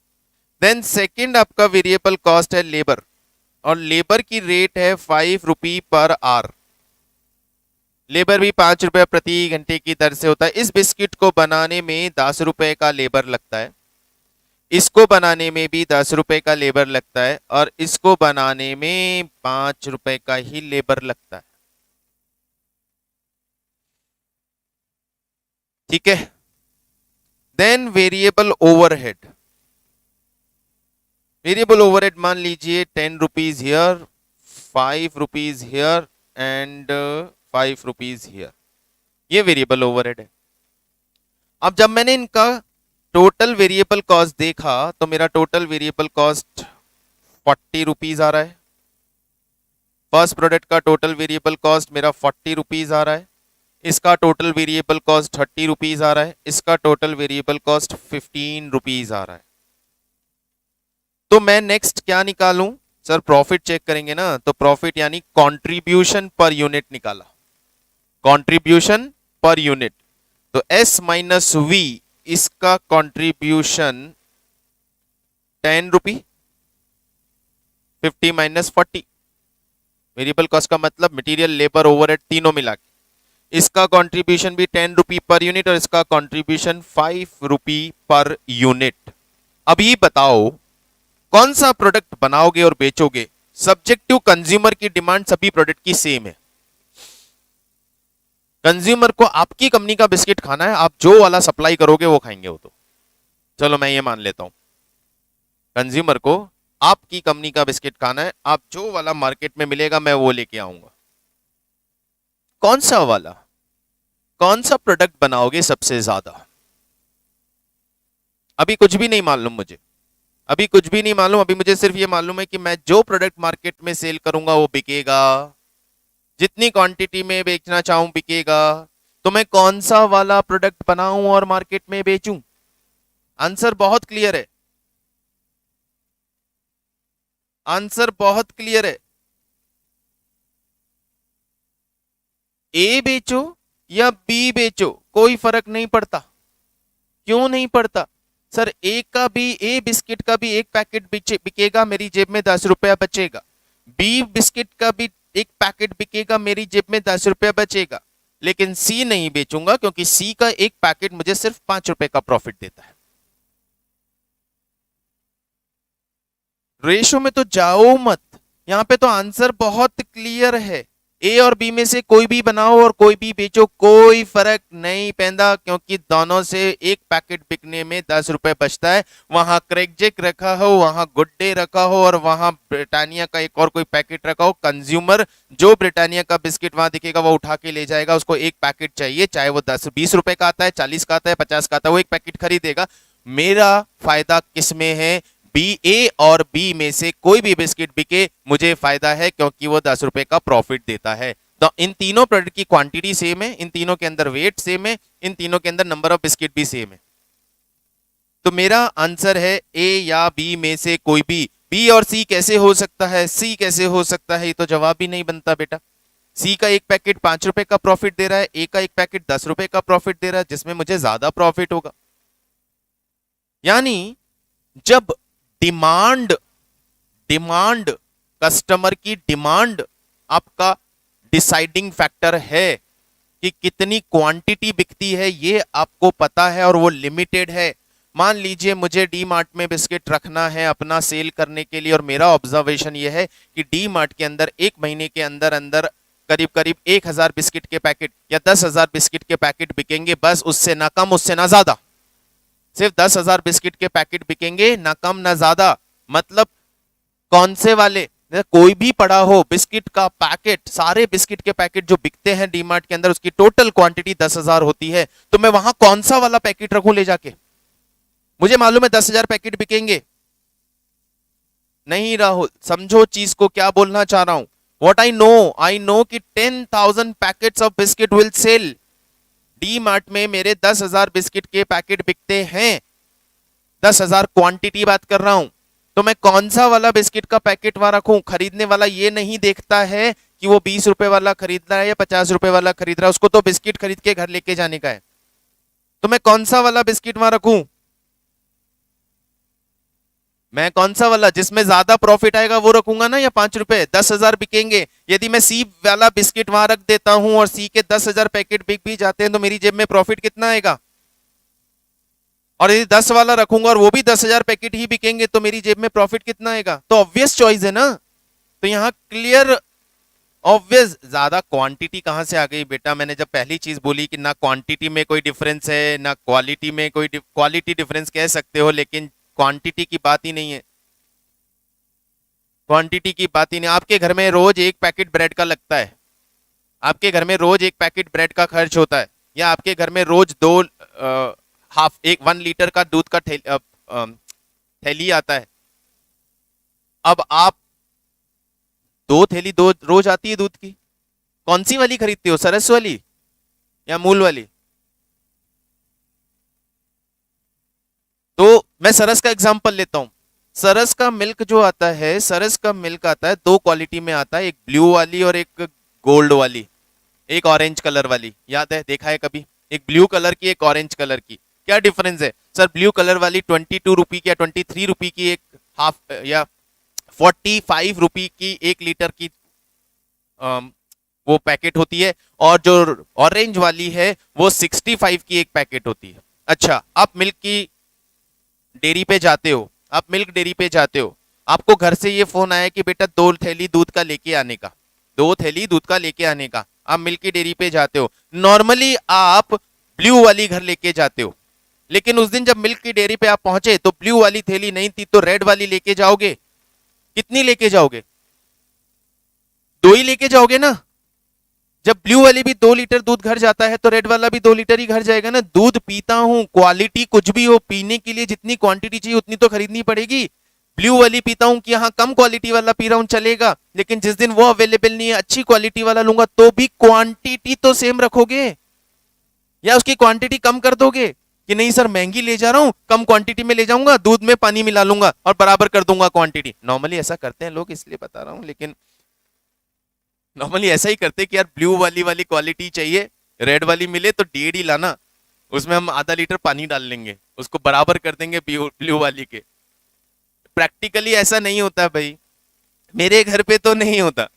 देन सेकंड आपका वेरिएबल कॉस्ट है लेबर, और लेबर की रेट है 5 रुपए पर आवर। लेबर भी 5 रुपए प्रति घंटे की दर से होता है। इस बिस्किट को बनाने में 10 रुपए का लेबर लगता है, इसको बनाने में भी 10 रुपए का लेबर लगता है, और इसको बनाने में 5 रुपए का ही लेबर लगता है। ठीक है, then variable overhead. Variable overhead मान लीजिए 10 rupees here, 5 rupees here and 5 rupees here. ये वेरिएबल ओवरहेड है। अब जब मैंने इनका टोटल वेरिएबल कॉस्ट देखा तो मेरा टोटल वेरिएबल कॉस्ट 40 रुपीज आ रहा है। फर्स्ट प्रोडक्ट का टोटल वेरिएबल कॉस्ट मेरा 40 रुपीज आ रहा है, इसका टोटल वेरिएबल कॉस्ट 30 रुपीज आ रहा है, इसका टोटल वेरिएबल कॉस्ट 15 रुपीज आ रहा है। तो मैं नेक्स्ट क्या निकालूं? सर प्रॉफिट चेक करेंगे ना, तो प्रॉफिट यानी कंट्रीब्यूशन पर यूनिट निकाला, कंट्रीब्यूशन पर यूनिट। तो S माइनस V, इसका कंट्रीब्यूशन 10 रुपी, 50 माइनस 40। वेरिएबल कॉस्ट का मतलब मटेरियल, लेबर, ओवरहेड तीनों मिला के। इसका कंट्रीब्यूशन भी 10 रुपी पर यूनिट और इसका कंट्रीब्यूशन 5 रुपी पर यूनिट। अभी बताओ कौन सा प्रोडक्ट बनाओगे और बेचोगे? सब्जेक्टिव कंज्यूमर की डिमांड सभी प्रोडक्ट की सेम है। कंज्यूमर को आपकी कंपनी का बिस्किट खाना है, आप जो वाला सप्लाई करोगे वो खाएंगे वो तो। चलो मैं ये मान लेता हूं, कंज्यूमर को आपकी कंपनी का बिस्किट खाना है, आप जो वाला मार्केट में मिलेगा मैं वो लेके आऊंगा। कौन सा वाला, कौन सा प्रोडक्ट बनाओगे सबसे ज्यादा? अभी कुछ भी नहीं मालूम मुझे, अभी कुछ भी नहीं मालूम। अभी मुझे सिर्फ ये मालूम है कि मैं जो प्रोडक्ट मार्केट में सेल करूंगा वो बिकेगा, जितनी क्वांटिटी में बेचना चाहूं बिकेगा। तो मैं कौन सा वाला प्रोडक्ट बनाऊं और मार्केट में बेचूं? आंसर बहुत क्लियर है, आंसर बहुत क्लियर है। ए बेचो या बी बेचो कोई फर्क नहीं पड़ता। क्यों नहीं पड़ता? सर ए बिस्किट का भी एक पैकेट बिकेगा, मेरी जेब में 10 रुपया बचेगा। बी बिस्किट का भी एक पैकेट बिकेगा, मेरी जेब में 10 रुपया बचेगा। लेकिन सी नहीं बेचूंगा क्योंकि सी का एक पैकेट मुझे सिर्फ 5 रुपए का प्रॉफिट देता है। रेशो में तो जाओ मत, यहां पे तो आंसर बहुत क्लियर है। ए और बी में से कोई भी बनाओ और कोई भी बेचो कोई फर्क नहीं पैदा, क्योंकि दोनों से एक पैकेट बिकने में 10 रुपए बचता है। वहां क्रैकजैक रखा हो, वहां गुड डे रखा हो और वहां ब्रिटानिया का एक और कोई पैकेट रखा हो, कंज्यूमर जो ब्रिटानिया का बिस्किट वहां दिखेगा वो उठा के ले जाएगा। उसको एक पैकेट चाहिए, चाहे वो 10-20 रुपए का आता है, 40 का आता है, 50 का आता है, वो एक पैकेट खरीदेगा। मेरा फायदा किसमें है? बी, ए और बी में से कोई भी बिस्किट बिके मुझे फायदा है, क्योंकि वो 10 रुपए का प्रॉफिट देता है। तो इन तीनों प्रोडक्ट की क्वांटिटी सेम है, इन तीनों के अंदर वेट सेम है, इन तीनों के अंदर नंबर ऑफ बिस्किट भी सेम है। तो मेरा आंसर है ए या बी में से कोई भी बी और सी कैसे हो सकता है, सी कैसे हो सकता है, ये तो जवाब ही नहीं बनता बेटा। सी का एक पैकेट 5 रुपए का प्रॉफिट दे रहा है, ए का एक पैकेट 10 रुपए का प्रॉफिट दे रहा है, जिसमें मुझे ज्यादा प्रॉफिट होगा। यानी जब डिमांड डिमांड कस्टमर की डिमांड आपका डिसाइडिंग फैक्टर है कि कितनी क्वांटिटी बिकती है, ये आपको पता है और वो लिमिटेड है। मान लीजिए मुझे डी मार्ट में बिस्किट रखना है अपना सेल करने के लिए, और मेरा ऑब्जर्वेशन ये है कि डी मार्ट के अंदर एक महीने के अंदर अंदर करीब करीब 1000 बिस्किट के पैकेट या 10,000 बिस्किट के पैकेट बिकेंगे, बस उससे ना कम उससे ना ज्यादा। सिर्फ 10,000 बिस्किट के पैकेट बिकेंगे, ना कम ना ज्यादा। मतलब कौन से वाले, कोई भी पड़ा हो बिस्किट का पैकेट, सारे बिस्किट के पैकेट जो बिकते हैं डीमार्ट के अंदर उसकी टोटल क्वांटिटी 10,000 होती है, तो मैं वहां कौन सा वाला पैकेट रखूं ले जाके? मुझे मालूम है 10,000 पैकेट बिकेंगे। नहीं राहुल, समझो चीज को क्या बोलना चाह रहा हूं। What I know कि 10,000 packets of biscuit will sell. D Mart में मेरे 10,000 बिस्किट के पैकेट बिकते हैं, 10,000 क्वांटिटी बात कर रहा हूं। तो मैं कौन सा वाला बिस्किट का पैकेट वहां रखूं? खरीदने वाला ये नहीं देखता है कि वो 20 रुपए वाला खरीद रहा है या 50 रुपए वाला खरीद रहा है, उसको तो बिस्किट खरीद के घर लेके जाने का है। तो मैं कौन सा वाला बिस्किट वहां रखूं? मैं कौन सा वाला जिसमें ज्यादा प्रॉफिट आएगा वो रखूंगा ना, या 5 रुपए 10,000 बिकेंगे। यदि मैं सी वाला बिस्किट वहां रख देता हूं और सी के 10,000 पैकेट बिक भी जाते हैं, तो मेरी जेब में प्रॉफिट कितना आएगा? और यदि 10 वाला रखूंगा और वो भी 10,000 पैकेट ही बिकेंगे, तो मेरी जेब में प्रॉफिट कितना आएगा? तो ऑब्वियस चॉइस है ना। तो यहाँ क्लियर ऑब्वियस। ज्यादा क्वांटिटी कहां से आ गई बेटा? मैंने जब पहली चीज बोली कि ना क्वांटिटी में कोई डिफरेंस है ना क्वालिटी में कोई क्वालिटी डिफरेंस कह सकते हो, लेकिन क्वांटिटी की बात ही नहीं है। क्वांटिटी की बात ही नहीं। आपके घर में रोज एक पैकेट ब्रेड का लगता है, आपके घर में रोज एक पैकेट ब्रेड का खर्च होता है, या आपके घर में रोज दो हाफ 1 लीटर का दूध का थैली आता है। अब आप 2 थैली दो रोज आती है दूध की, कौन सी वाली खरीदते हो, सरस वाली या मूल वाली? तो मैं सरस का एग्जांपल लेता हूं। सरस का मिल्क जो आता है, सरस का मिल्क आता है 2 क्वालिटी में आता है, एक ब्लू वाली और एक गोल्ड वाली, एक ऑरेंज कलर वाली। याद है, देखा है कभी? एक ब्लू कलर की एक ऑरेंज कलर की। क्या डिफरेंस है सर? ब्लू कलर वाली 22 रुपी की या 23 रुपी की एक हाफ, या 45 रुपी की 1 लीटर की वो पैकेट होती है, और जो ऑरेंज वाली है वो 65 की एक पैकेट होती है। अच्छा, आप मिल्क की डेयरी पे जाते हो, आप मिल्क डेयरी पे जाते हो, आपको घर से ये फोन आया कि बेटा 2 थैली दूध का लेके आने का, 2 थैली दूध का लेके आने का। आप मिल्क की डेयरी पे जाते हो, नॉर्मली आप ब्लू वाली घर लेके जाते हो, लेकिन उस दिन जब मिल्क की डेयरी पे आप पहुंचे तो ब्लू वाली थैली नहीं थी, तो रेड वाली लेके जाओगे। कितनी लेके जाओगे? 2 ही लेके जाओगे ना। जब ब्लू वाली भी 2 लीटर दूध घर जाता है, तो रेड वाला भी 2 लीटर ही घर जाएगा ना। दूध पीता हूं, क्वालिटी कुछ भी हो, पीने के लिए जितनी क्वांटिटी चाहिए उतनी तो खरीदनी पड़ेगी। ब्लू वाली पीता हूं कि यहाँ कम क्वालिटी वाला पी रहा हूं चलेगा, लेकिन जिस दिन वो अवेलेबल नहीं है अच्छी क्वालिटी वाला लूंगा, तो भी क्वांटिटी तो सेम रखोगे या उसकी क्वांटिटी कम कर दोगे कि नहीं सर महंगी ले जा रहा हूं, कम क्वांटिटी में ले जाऊंगा, दूध में पानी मिला लूंगा और बराबर कर दूंगा क्वांटिटी। नॉर्मली ऐसा करते हैं लोग, इसलिए बता रहा हूं, लेकिन नॉर्मली ऐसा ही करते कि यार ब्लू वाली क्वालिटी चाहिए, रेड वाली मिले तो 1.5 ही लाना, उसमें हम आधा लीटर पानी डाल लेंगे, उसको बराबर कर देंगे ब्लू वाली के। प्रैक्टिकली ऐसा नहीं होता भाई, मेरे घर पे तो नहीं होता।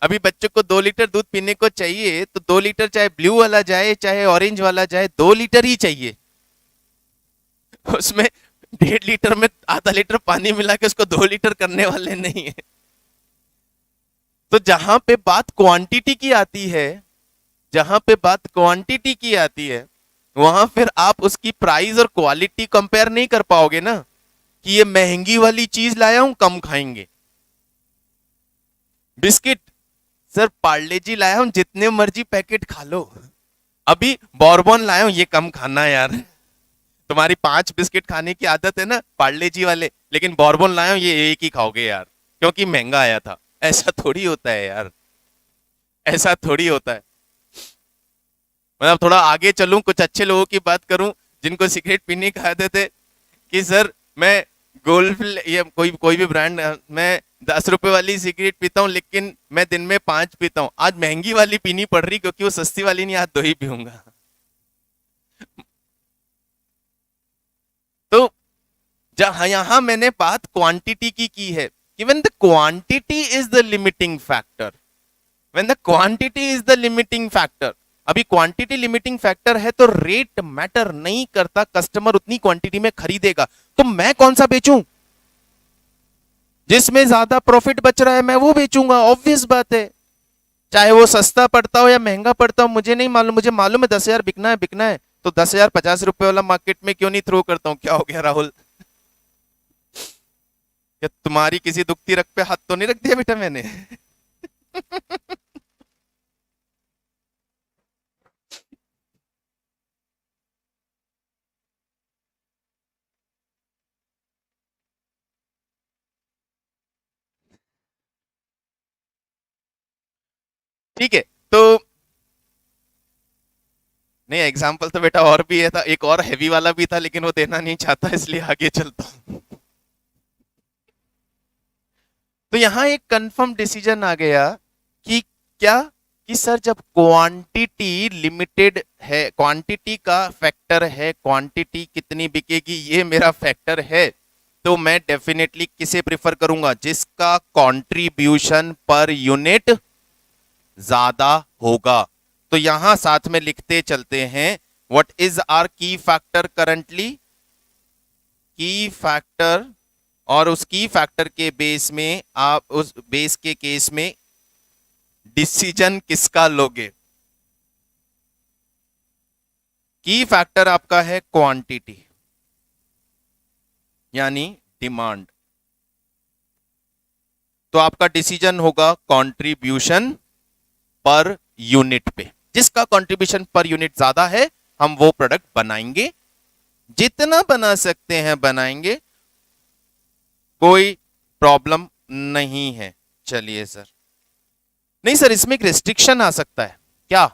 अभी बच्चों को 2 लीटर दूध पीने को चाहिए तो 2 लीटर चाहे ब्लू वाला जाए चाहे ऑरेंज वाला जाए, 2 लीटर ही चाहिए। उसमें 1.5 लीटर में आधा लीटर पानी मिला के उसको 2 लीटर करने वाले नहीं है। तो जहां पे बात क्वांटिटी की आती है, जहां पे बात क्वांटिटी की आती है, वहां फिर आप उसकी प्राइस और क्वालिटी कंपेयर नहीं कर पाओगे ना, कि ये महंगी वाली चीज लाया हूं कम खाएंगे। बिस्किट सर पार्ले जी लाया हूं, जितने मर्जी पैकेट खा लो। अभी बॉर्बन लाया हूं, ये कम खाना यार, तुम्हारी 5 बिस्किट खाने की आदत है ना पार्ले जी वाले, लेकिन बॉर्बन लाया हूं ये एक ही खाओगे यार, क्योंकि महंगा आया था। ऐसा थोड़ी होता है यार, ऐसा थोड़ी होता है। मतलब थोड़ा आगे चलूं, कुछ अच्छे लोगों की बात करूं जिनको सिगरेट पीने की आदत है, कि सर मैं गोल्फ ये कोई कोई भी ब्रांड, मैं 10 रुपए वाली सिगरेट पीता हूँ लेकिन मैं दिन में 5 पीता हूँ। आज महंगी वाली पीनी पड़ रही क्योंकि वो सस्ती वाली नहीं, आज 2 ही पीऊंगा। तो जहां यहां मैंने बात क्वांटिटी की है कि when the quantity is the limiting factor, when the quantity is the limiting factor, अभी क्वांटिटी लिमिटिंग फैक्टर है तो रेट मैटर नहीं करता, कस्टमर उतनी क्वांटिटी में खरीदेगा। तो मैं कौन सा बेचूं? जिसमें ज्यादा प्रॉफिट बच रहा है मैं वो बेचूंगा, ऑब्वियस बात है। चाहे वो सस्ता पड़ता हो या महंगा पड़ता हो मुझे नहीं मालूम, मुझे मालूम है 10,000 बिकना है, बिकना है तो 10,000 50 रुपए वाला मार्केट में क्यों नहीं थ्रो करता हूं? क्या हो गया राहुल? क्या तुम्हारी किसी दुखती रग पे हाथ तो नहीं रख दिया बेटा मैंने? ठीक है। तो नहीं, एग्जाम्पल तो बेटा और भी है था, एक और हैवी वाला भी था लेकिन वो देना नहीं चाहता इसलिए आगे चलता हूं। तो यहां एक कंफर्म डिसीजन आ गया कि क्या, कि सर जब क्वांटिटी लिमिटेड है, क्वांटिटी का फैक्टर है, क्वांटिटी कितनी बिकेगी ये मेरा फैक्टर है, तो मैं डेफिनेटली किसे प्रिफर करूंगा? जिसका कंट्रीब्यूशन पर यूनिट ज्यादा होगा। तो यहां साथ में लिखते चलते हैं, व्हाट इज आर की फैक्टर करंटली, की फैक्टर, और उस की फैक्टर के बेस में आप उस बेस के केस में डिसीजन किसका लोगे? की फैक्टर आपका है क्वांटिटी यानी डिमांड, तो आपका डिसीजन होगा कंट्रीब्यूशन पर यूनिट पे। जिसका कंट्रीब्यूशन पर यूनिट ज्यादा है हम वो प्रोडक्ट बनाएंगे, जितना बना सकते हैं बनाएंगे, कोई प्रॉब्लम नहीं है। चलिए सर, नहीं सर इसमें एक रिस्ट्रिक्शन आ सकता है क्या?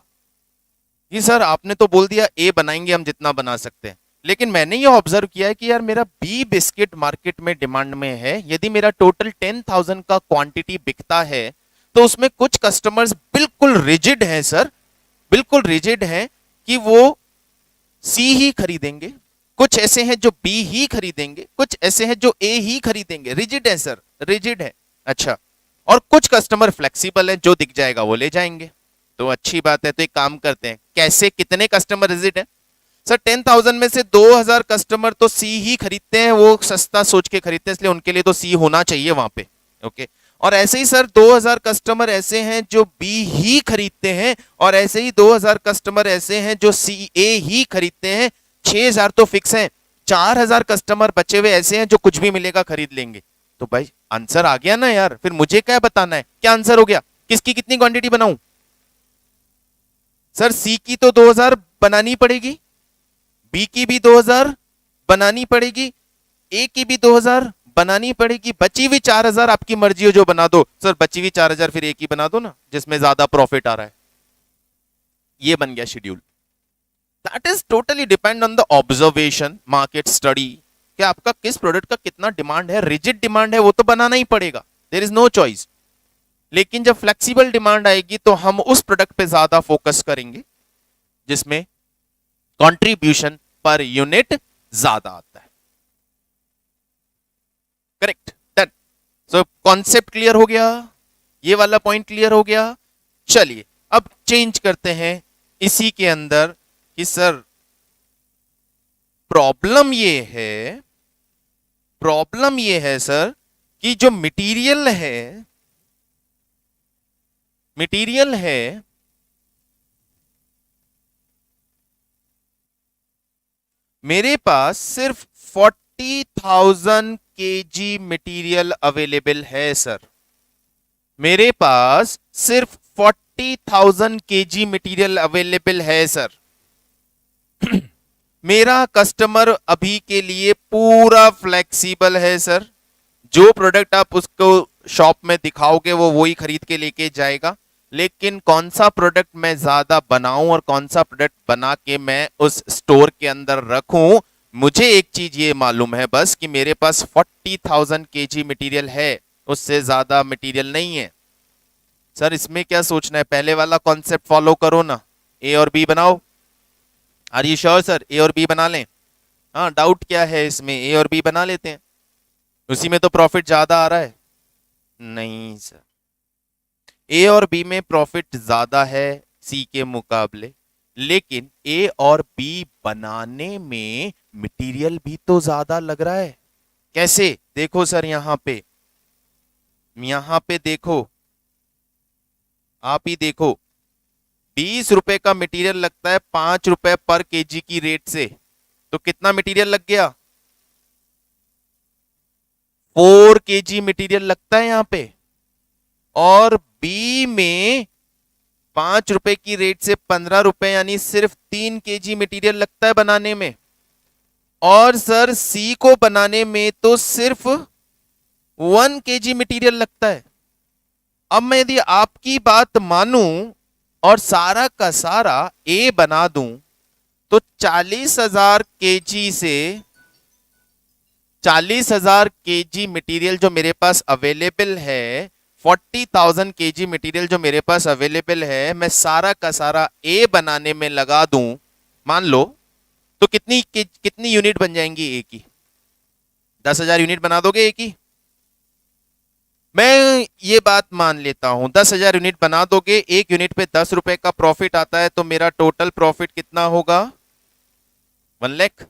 कि सर आपने तो बोल दिया ए बनाएंगे हम जितना बना सकते हैं, लेकिन मैंने ये ऑब्जर्व किया है कि यार मेरा बी बिस्किट मार्केट में डिमांड में है, यदि मेरा टोटल 10,000 का क्वांटिटी बिकता है तो उसमें कुछ कस्टमर्स बिल्कुल रिजिड हैं सर, बिल्कुल रिजिड हैं कि वो सी ही खरीदेंगे, कुछ ऐसे हैं जो बी ही खरीदेंगे, कुछ ऐसे हैं जो ए ही खरीदेंगे, रिजिड है सर, रिजिड है। अच्छा, और कुछ कस्टमर फ्लेक्सिबल हैं, जो दिख जाएगा वो ले जाएंगे। तो अच्छी बात है, तो एक काम करते हैं, कैसे, कितने कस्टमर रिजिड है? सर 10,000 में से 2,000 कस्टमर तो सी ही खरीदते हैं, वो सस्ता सोच के खरीदते हैं, इसलिए उनके लिए तो सी होना चाहिए वहां पे। ओके, और ऐसे ही सर 2,000 कस्टमर ऐसे हैं जो बी ही खरीदते हैं, और ऐसे ही 2,000 कस्टमर ऐसे हैं जो सी ए ही खरीदते हैं। 6,000 तो फिक्स हैं, 4,000 कस्टमर बचे हुए ऐसे हैं जो कुछ भी मिलेगा खरीद लेंगे। तो भाई आंसर आ गया ना यार, फिर मुझे क्या बताना है, क्या आंसर हो गया, किसकी कितनी क्वांटिटी बनाऊं? सर सी की तो 2,000 बनानी पड़ेगी, बी की भी 2,000 बनानी पड़ेगी, ए की भी 2,000 बनानी पड़ेगी, बची हुई 4,000 आपकी मर्जी हो जो बना दो। सर बची हुई 4,000 फिर ए की बना दो ना, जिसमें ज्यादा प्रॉफिट आ रहा है। ये बन गया schedule. That is totally depend on the observation, market study, कि आपका किस प्रोडक्ट का कितना डिमांड है। रिजिड डिमांड है वो तो बनाना ही पड़ेगा, देयर इज नो चॉइस। लेकिन जब फ्लेक्सिबल डिमांड आएगी तो हम उस प्रोडक्ट पे ज्यादा फोकस करेंगे जिसमें कंट्रीब्यूशन पर यूनिट ज्यादा आता है। Correct, done. So concept clear हो गया, ये वाला पॉइंट क्लियर हो गया। चलिए अब चेंज करते हैं इसी के अंदर कि सर प्रॉब्लम ये है, प्रॉब्लम ये है सर कि जो मटेरियल है, मटेरियल है मेरे पास सिर्फ 40,000 केजी मटेरियल अवेलेबल है सर, मेरे पास सिर्फ 40,000 केजी मटेरियल अवेलेबल है सर। मेरा कस्टमर अभी के लिए पूरा फ्लेक्सिबल है सर, जो प्रोडक्ट आप उसको शॉप में दिखाओगे वो वही खरीद के लेके जाएगा, लेकिन कौन सा प्रोडक्ट मैं ज्यादा बनाऊं और कौन सा प्रोडक्ट बना के मैं उस स्टोर के अंदर रखूं, मुझे एक चीज ये मालूम है बस कि मेरे पास 40,000 केजी मटेरियल है, उससे ज्यादा मटेरियल नहीं है। सर इसमें क्या सोचना है, पहले वाला कॉन्सेप्ट फॉलो करो ना, ए और बी बनाओ। आर यू श्योर सर, ए और बी बना लें? हाँ, डाउट क्या है इसमें, ए और बी बना लेते हैं, उसी में तो प्रॉफिट ज्यादा आ रहा है। नहीं सर, ए और बी में प्रॉफिट ज्यादा है सी के मुकाबले, लेकिन ए और बी बनाने में मटेरियल भी तो ज्यादा लग रहा है। कैसे, देखो सर यहां पे देखो, आप ही देखो, 20 रुपए का मटेरियल लगता है 5 रुपए पर केजी की रेट से, तो कितना मटेरियल लग गया? 4 केजी मटेरियल लगता है यहां पे। और बी में 5 रुपए की रेट से 15 रुपए, यानी सिर्फ 3 केजी मटेरियल लगता है बनाने में। और सर सी को बनाने में तो सिर्फ 1 केजी मटेरियल लगता है। अब मैं यदि आपकी बात मानूं और सारा का सारा ए बना दूं, तो 40,000 केजी मटेरियल जो मेरे पास अवेलेबल है, 40,000 केजी मटेरियल जो मेरे पास अवेलेबल है, मैं सारा का सारा ए बनाने में लगा दूं, मान लो, तो कितनी यूनिट बन जाएंगी ए की? 10,000 यूनिट बना दोगे ए की? मैं ये बात मान लेता हूं 10,000 यूनिट बना दोगे, एक यूनिट पे 10 रुपए का प्रॉफिट आता है, तो मेरा टोटल प्रॉफिट कितना होगा? 1 लाख।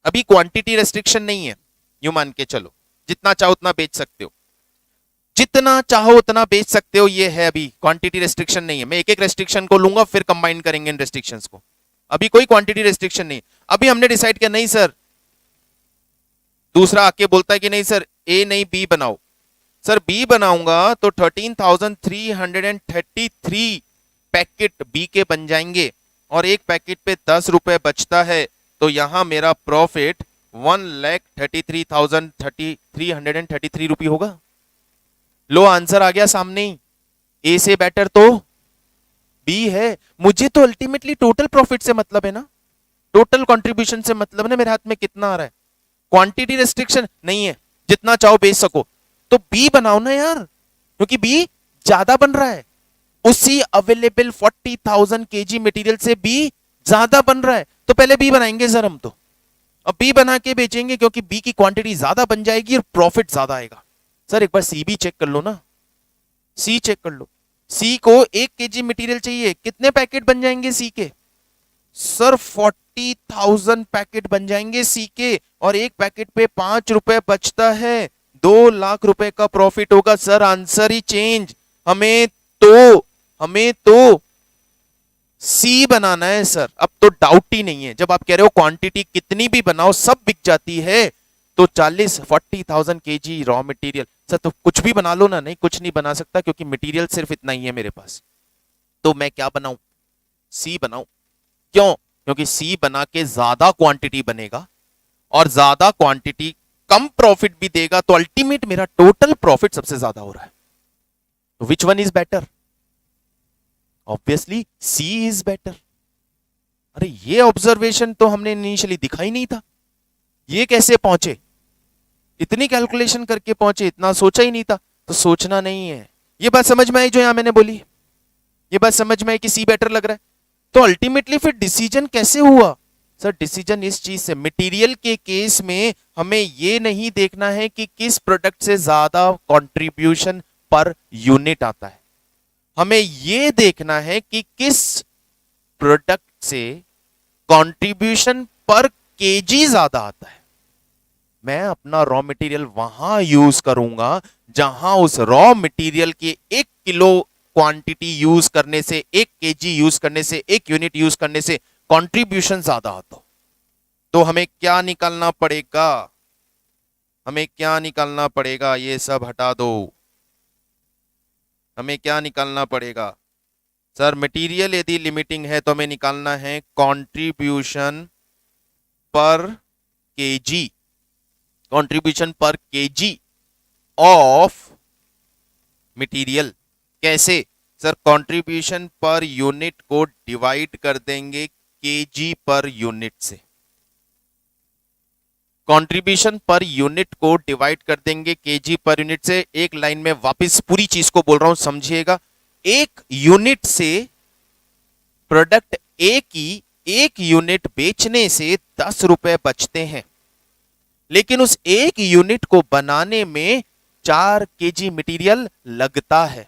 अभी क्वांटिटी रेस्ट्रिक्शन नहीं है, यूं मान के चलो, जितना चाहो उतना बेच सकते हो, जितना चाहो उतना बेच सकते हो, ये है, अभी क्वांटिटी रेस्ट्रिक्शन नहीं है। मैं एक एक रेस्ट्रिक्शन को लूंगा, फिर कंबाइन करेंगे इन रेस्ट्रिक्शंस को। अभी कोई क्वांटिटी रेस्ट्रिक्शन नहीं। अभी हमने डिसाइड किया नहीं सर, दूसरा आके बोलता है कि नहीं सर ए नहीं बी बनाओ, सर बी बनाऊंगा तो 13,333 पैकेट बी के बन जाएंगे, और एक पैकेट पे 10 रुपए बचता है, तो यहां मेरा प्रॉफिट 1,33,333 रुपये होगा। लो आंसर आ गया सामने ही, ए से बेटर तो बी है। मुझे तो अल्टीमेटली टोटल प्रॉफिट से मतलब है ना, टोटल कंट्रीब्यूशन से मतलब है ना, मेरे हाथ में कितना आ रहा है। क्वांटिटी रेस्ट्रिक्शन नहीं है, जितना चाहो बेच सको, तो बी बनाओ ना यार, क्योंकि बी ज्यादा बन रहा है, उसी अवेलेबल 40,000 केजी मटेरियल से बी ज्यादा बन रहा है, तो पहले बी बनाएंगे सर हम तो, अब बी बना के बेचेंगे, क्योंकि बी की क्वांटिटी ज्यादा बन जाएगी और प्रॉफिट ज्यादा आएगा। सर एक बार सी भी चेक कर लो ना, सी चेक कर लो, सी को 1 केजी मटेरियल चाहिए, कितने पैकेट बन जाएंगे सी के? सर 40,000 पैकेट बन जाएंगे सी के, और एक पैकेट पे 5 रुपए बचता है, 2 लाख रुपए का प्रॉफिट होगा। सर आंसर ही चेंज, हमें तो सी बनाना है सर, अब तो डाउट ही नहीं है। जब आप कह रहे हो क्वांटिटी कितनी भी बनाओ सब बिक जाती है, तो 40,000 केजी रॉ मटेरियल, सर तो कुछ भी बना लो ना। नहीं कुछ नहीं बना सकता, क्योंकि मटेरियल सिर्फ इतना ही है मेरे पास, तो मैं क्या बनाऊं? सी बनाऊं। क्यों? क्योंकि सी बना के ज्यादा क्वांटिटी बनेगा, और ज्यादा क्वांटिटी कम प्रॉफिट भी देगा, तो अल्टीमेट मेरा टोटल प्रॉफिट सबसे ज्यादा हो रहा है। तो which one is better? Obviously C is better. अरे ये ऑब्जर्वेशन तो हमने इनिशियली दिखा ही नहीं था, ये कैसे पहुंचे? इतनी कैलकुलेशन करके पहुंचे, इतना सोचा ही नहीं था। तो सोचना नहीं है, ये बात समझ में आई जो यहां मैंने बोली, ये बात समझ में आई कि सी बेटर लग रहा है। तो अल्टीमेटली फिर डिसीजन कैसे हुआ? सर डिसीजन इस चीज से, मटेरियल के केस में हमें ये नहीं देखना है कि किस प्रोडक्ट से ज्यादा कंट्रीब्यूशन पर यूनिट आता है, हमें ये देखना है कि किस प्रोडक्ट से कंट्रीब्यूशन पर केजी ज्यादा आता है। मैं अपना रॉ मटेरियल वहां यूज करूंगा जहां उस रॉ मटेरियल के 1 किलो क्वांटिटी यूज करने से, 1 केजी यूज करने से, 1 यूनिट यूज करने से कंट्रीब्यूशन ज्यादा आता हो। तो हमें क्या निकालना पड़ेगा? हमें क्या निकालना पड़ेगा? ये सब हटा दो, हमें क्या निकालना पड़ेगा? सर मटेरियल यदि लिमिटिंग है तो हमें निकालना है कंट्रीब्यूशन पर केजी, कंट्रीब्यूशन पर केजी ऑफ मटेरियल। कैसे? सर कंट्रीब्यूशन पर यूनिट को डिवाइड कर देंगे केजी पर यूनिट से। कंट्रीब्यूशन पर यूनिट को डिवाइड कर देंगे केजी पर यूनिट से। एक लाइन में वापस पूरी चीज को बोल रहा हूं, समझिएगा। एक यूनिट से प्रोडक्ट ए की एक यूनिट बेचने से 10 रुपए बचते हैं, लेकिन उस एक यूनिट को बनाने में 4 केजी मटेरियल लगता है।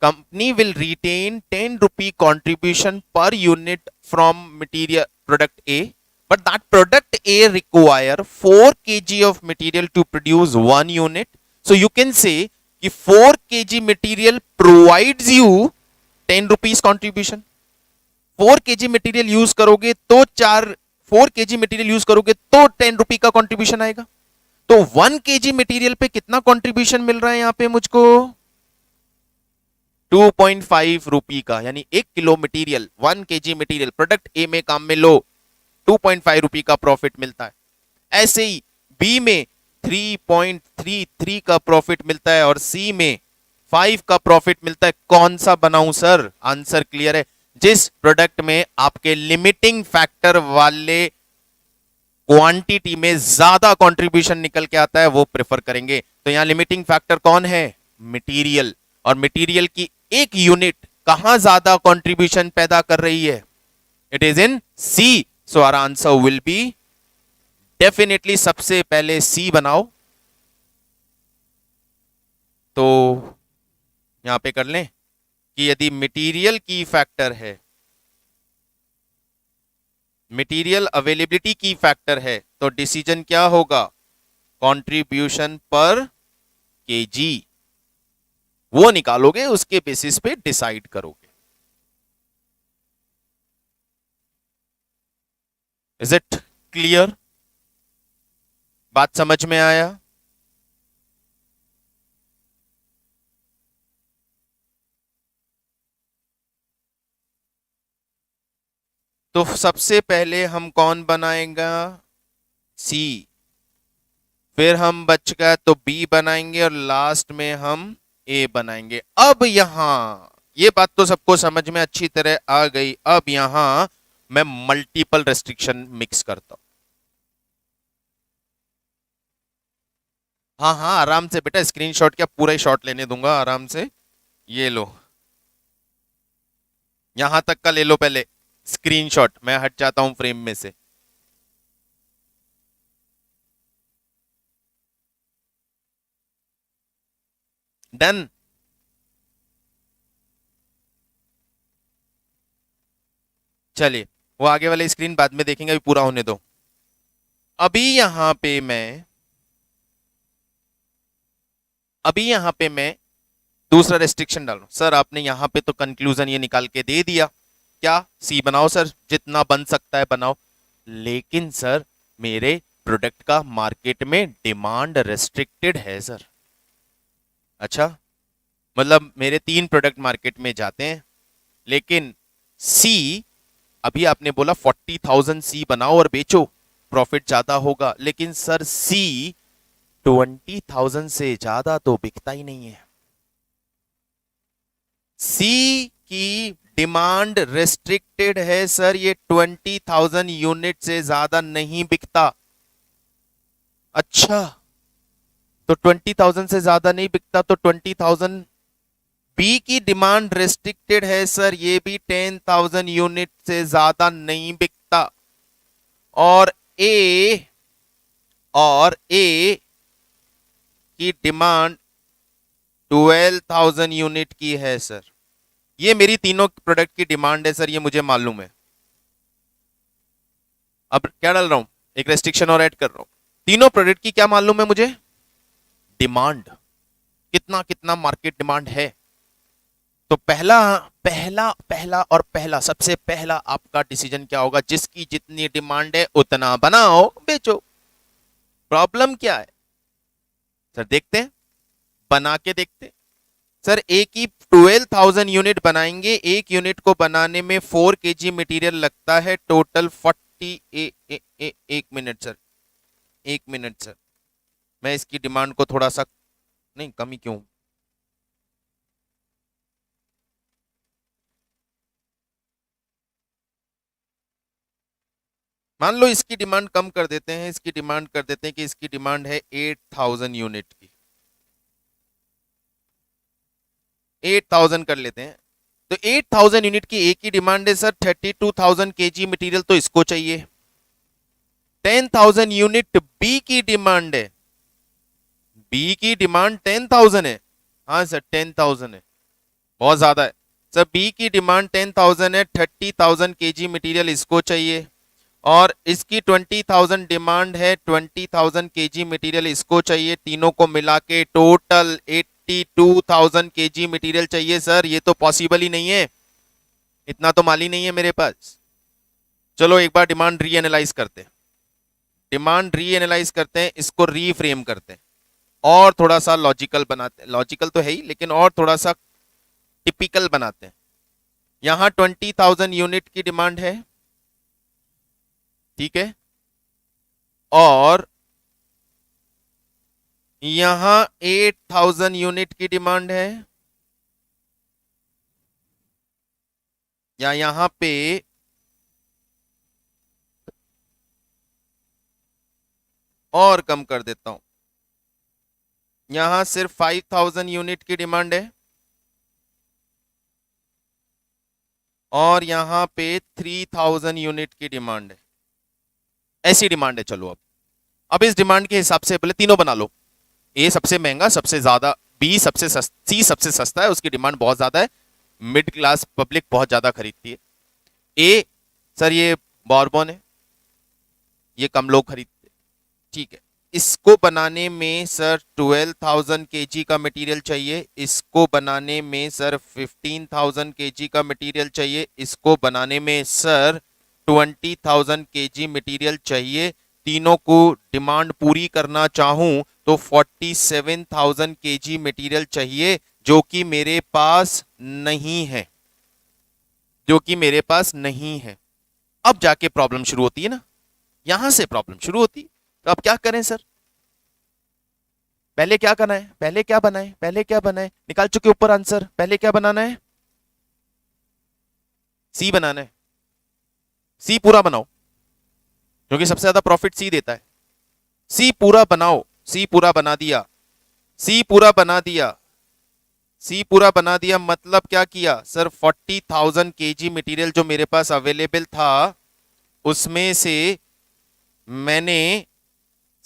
Company will retain 10 rupee contribution per unit from material product A, but that product A require 4 kg of material to produce 1 unit. So you can say कि 4 kg material provides you 10 rupees contribution. 4 kg material use करोगे तो 4 kg material use करोगे तो 10 रुपी का contribution आएगा। तो 1 kg material पे कितना कंट्रीब्यूशन मिल रहा है यहां पे मुझको? 2.5 रुपी का, यानी 1 kilo material 1 kg material product ए में काम में लो, 2.5 रुपी का प्रॉफिट मिलता है। ऐसे ही बी में 3.33 का प्रॉफिट मिलता है और सी में 5 का प्रॉफिट मिलता है। कौन सा बनाऊं सर? आंसर क्लियर है। जिस प्रोडक्ट में आपके लिमिटिंग फैक्टर वाले क्वांटिटी में ज्यादा कंट्रीब्यूशन निकल के आता है वो प्रेफर करेंगे। तो यहां लिमिटिंग फैक्टर कौन है? मटेरियल। और मटेरियल की एक यूनिट कहां ज्यादा कंट्रीब्यूशन पैदा कर रही है? It is in C. So our answer will be definitely, सबसे पहले सी बनाओ। तो यहां पे कर लें कि यदि मटेरियल की फैक्टर है, मटेरियल अवेलेबिलिटी की फैक्टर है, तो डिसीजन क्या होगा? कंट्रीब्यूशन पर केजी वो निकालोगे, उसके बेसिस पे डिसाइड करोगे। Is it clear? बात समझ में आया? तो सबसे पहले हम कौन बनाएगा? सी। फिर हम बच गए तो बी बनाएंगे और लास्ट में हम ए बनाएंगे। अब यहां ये बात तो सबको समझ में अच्छी तरह आ गई। अब यहां मैं मल्टीपल रेस्ट्रिक्शन मिक्स करता हूं। हाँ हाँ, आराम से बेटा, स्क्रीनशॉट क्या पूरा ही शॉट लेने दूंगा, आराम से। ये लो, यहां तक का ले लो पहले स्क्रीनशॉट। मैं हट जाता हूं फ्रेम में से। डन। चलिए, वो आगे वाली स्क्रीन बाद में देखेंगे, अभी पूरा होने दो। अभी यहां पे मैं दूसरा रेस्ट्रिक्शन डाल रहा हूं। सर आपने यहां पे तो कंक्लूजन ये निकाल के दे दिया, क्या सी बनाओ सर, जितना बन सकता है बनाओ। लेकिन सर मेरे प्रोडक्ट का मार्केट में डिमांड रेस्ट्रिक्टेड है सर। अच्छा, मतलब मेरे 3 प्रोडक्ट मार्केट में जाते हैं, लेकिन सी, अभी आपने बोला 40,000 सी बनाओ और बेचो, प्रॉफिट ज्यादा होगा। लेकिन सर सी 20,000 से ज्यादा तो बिकता ही नहीं है। सी की डिमांड रेस्ट्रिक्टेड है सर, ये 20,000 यूनिट से ज्यादा नहीं बिकता। अच्छा, तो 20,000 से ज्यादा नहीं बिकता, तो 20,000। बी की डिमांड रेस्ट्रिक्टेड है सर, ये भी 10,000 यूनिट से ज्यादा नहीं बिकता। और ए की डिमांड 12,000 यूनिट की है सर। ये मेरी तीनों प्रोडक्ट की डिमांड है सर, ये मुझे मालूम है। अब क्या डाल रहा हूं? एक रेस्ट्रिक्शन और ऐड कर रहा हूं। तीनों प्रोडक्ट की क्या मालूम है मुझे? डिमांड, कितना कितना मार्केट डिमांड है। तो पहला पहला पहला और पहला, सबसे पहला आपका डिसीजन क्या होगा? जिसकी जितनी डिमांड है उतना बनाओ, बेचो। प्रॉब्लम क्या है सर? देखते हैं, बना के देखते हैं। सर एक ही 12,000 यूनिट बनाएंगे, एक यूनिट को बनाने में 4 kg मटेरियल लगता है, टोटल 40। एक मिनट सर, एक मिनट सर, मैं इसकी डिमांड को थोड़ा सा, नहीं कमी क्यों? मान लो इसकी डिमांड कम कर देते हैं, इसकी डिमांड कर देते हैं कि इसकी डिमांड है 8000 यूनिट की, 8000 कर लेते हैं। तो 8000 यूनिट की एक ही डिमांड है सर, 32,000 केजी मटेरियल तो इसको चाहिए। 10,000 यूनिट बी की डिमांड है, बी की डिमांड 10,000 है। हाँ सर 10,000 है, बहुत ज्यादा है सर। बी की डिमांड 10,000 है, 30,000 केजी मटेरियल इसको चाहिए, और इसकी 20,000 डिमांड है, 20,000 केजी मटेरियल इसको चाहिए। तीनों को मिला के टोटल 82,000 केजी मटेरियल चाहिए सर। ये तो पॉसिबल ही नहीं है, इतना तो माल ही नहीं है मेरे पास। चलो एक बार डिमांड री एनालाइज करते हैं, डिमांड री एनालाइज करते हैं, इसको रीफ्रेम करते हैं और थोड़ा सा लॉजिकल बनाते हैं। लॉजिकल तो है ही, लेकिन और थोड़ा सा टिपिकल बनाते हैं। यहां 20,000 यूनिट की डिमांड है, ठीक है, और यहां 8,000 यूनिट की डिमांड है, या यहां पे और कम कर देता हूं, यहां सिर्फ 5,000 यूनिट की डिमांड है, और यहां पे 3,000 यूनिट की डिमांड है। ऐसी डिमांड है। चलो अब इस डिमांड के हिसाब से पहले तीनों बना लो। ए सबसे महंगा, सबसे ज्यादा, बी सबसे सी सबसे सस्ता है, उसकी डिमांड बहुत ज्यादा है, मिड क्लास पब्लिक बहुत ज्यादा खरीदती है। ए सर ये बॉर्बन है, ये कम लोग खरीदते हैं, ठीक है। इसको बनाने में सर 12,000 केजी का मटेरियल चाहिए, इसको बनाने में सर 15,000 केजी का मटेरियल चाहिए, इसको बनाने में सर 20,000 केजी मटेरियल चाहिए। तीनों को डिमांड पूरी करना चाहूं तो 47,000 केजी मटेरियल चाहिए, जो कि मेरे पास नहीं है, जो कि मेरे पास नहीं है। अब जाके प्रॉब्लम शुरू होती है ना, यहां से प्रॉब्लम शुरू होती। तो अब क्या करें सर, पहले क्या करना है, पहले क्या बनाए, पहले क्या बनाए, निकाल चुके ऊपर आंसर। पहले क्या बनाना है, सी बनाना है। सी पूरा बनाओ, क्योंकि सबसे ज्यादा प्रॉफिट सी देता है। सी पूरा बनाओ, सी पूरा बना दिया, सी पूरा बना दिया, सी पूरा बना दिया। मतलब क्या किया सर, 40,000 केजी मटेरियल जो मेरे पास अवेलेबल था, उसमें से मैंने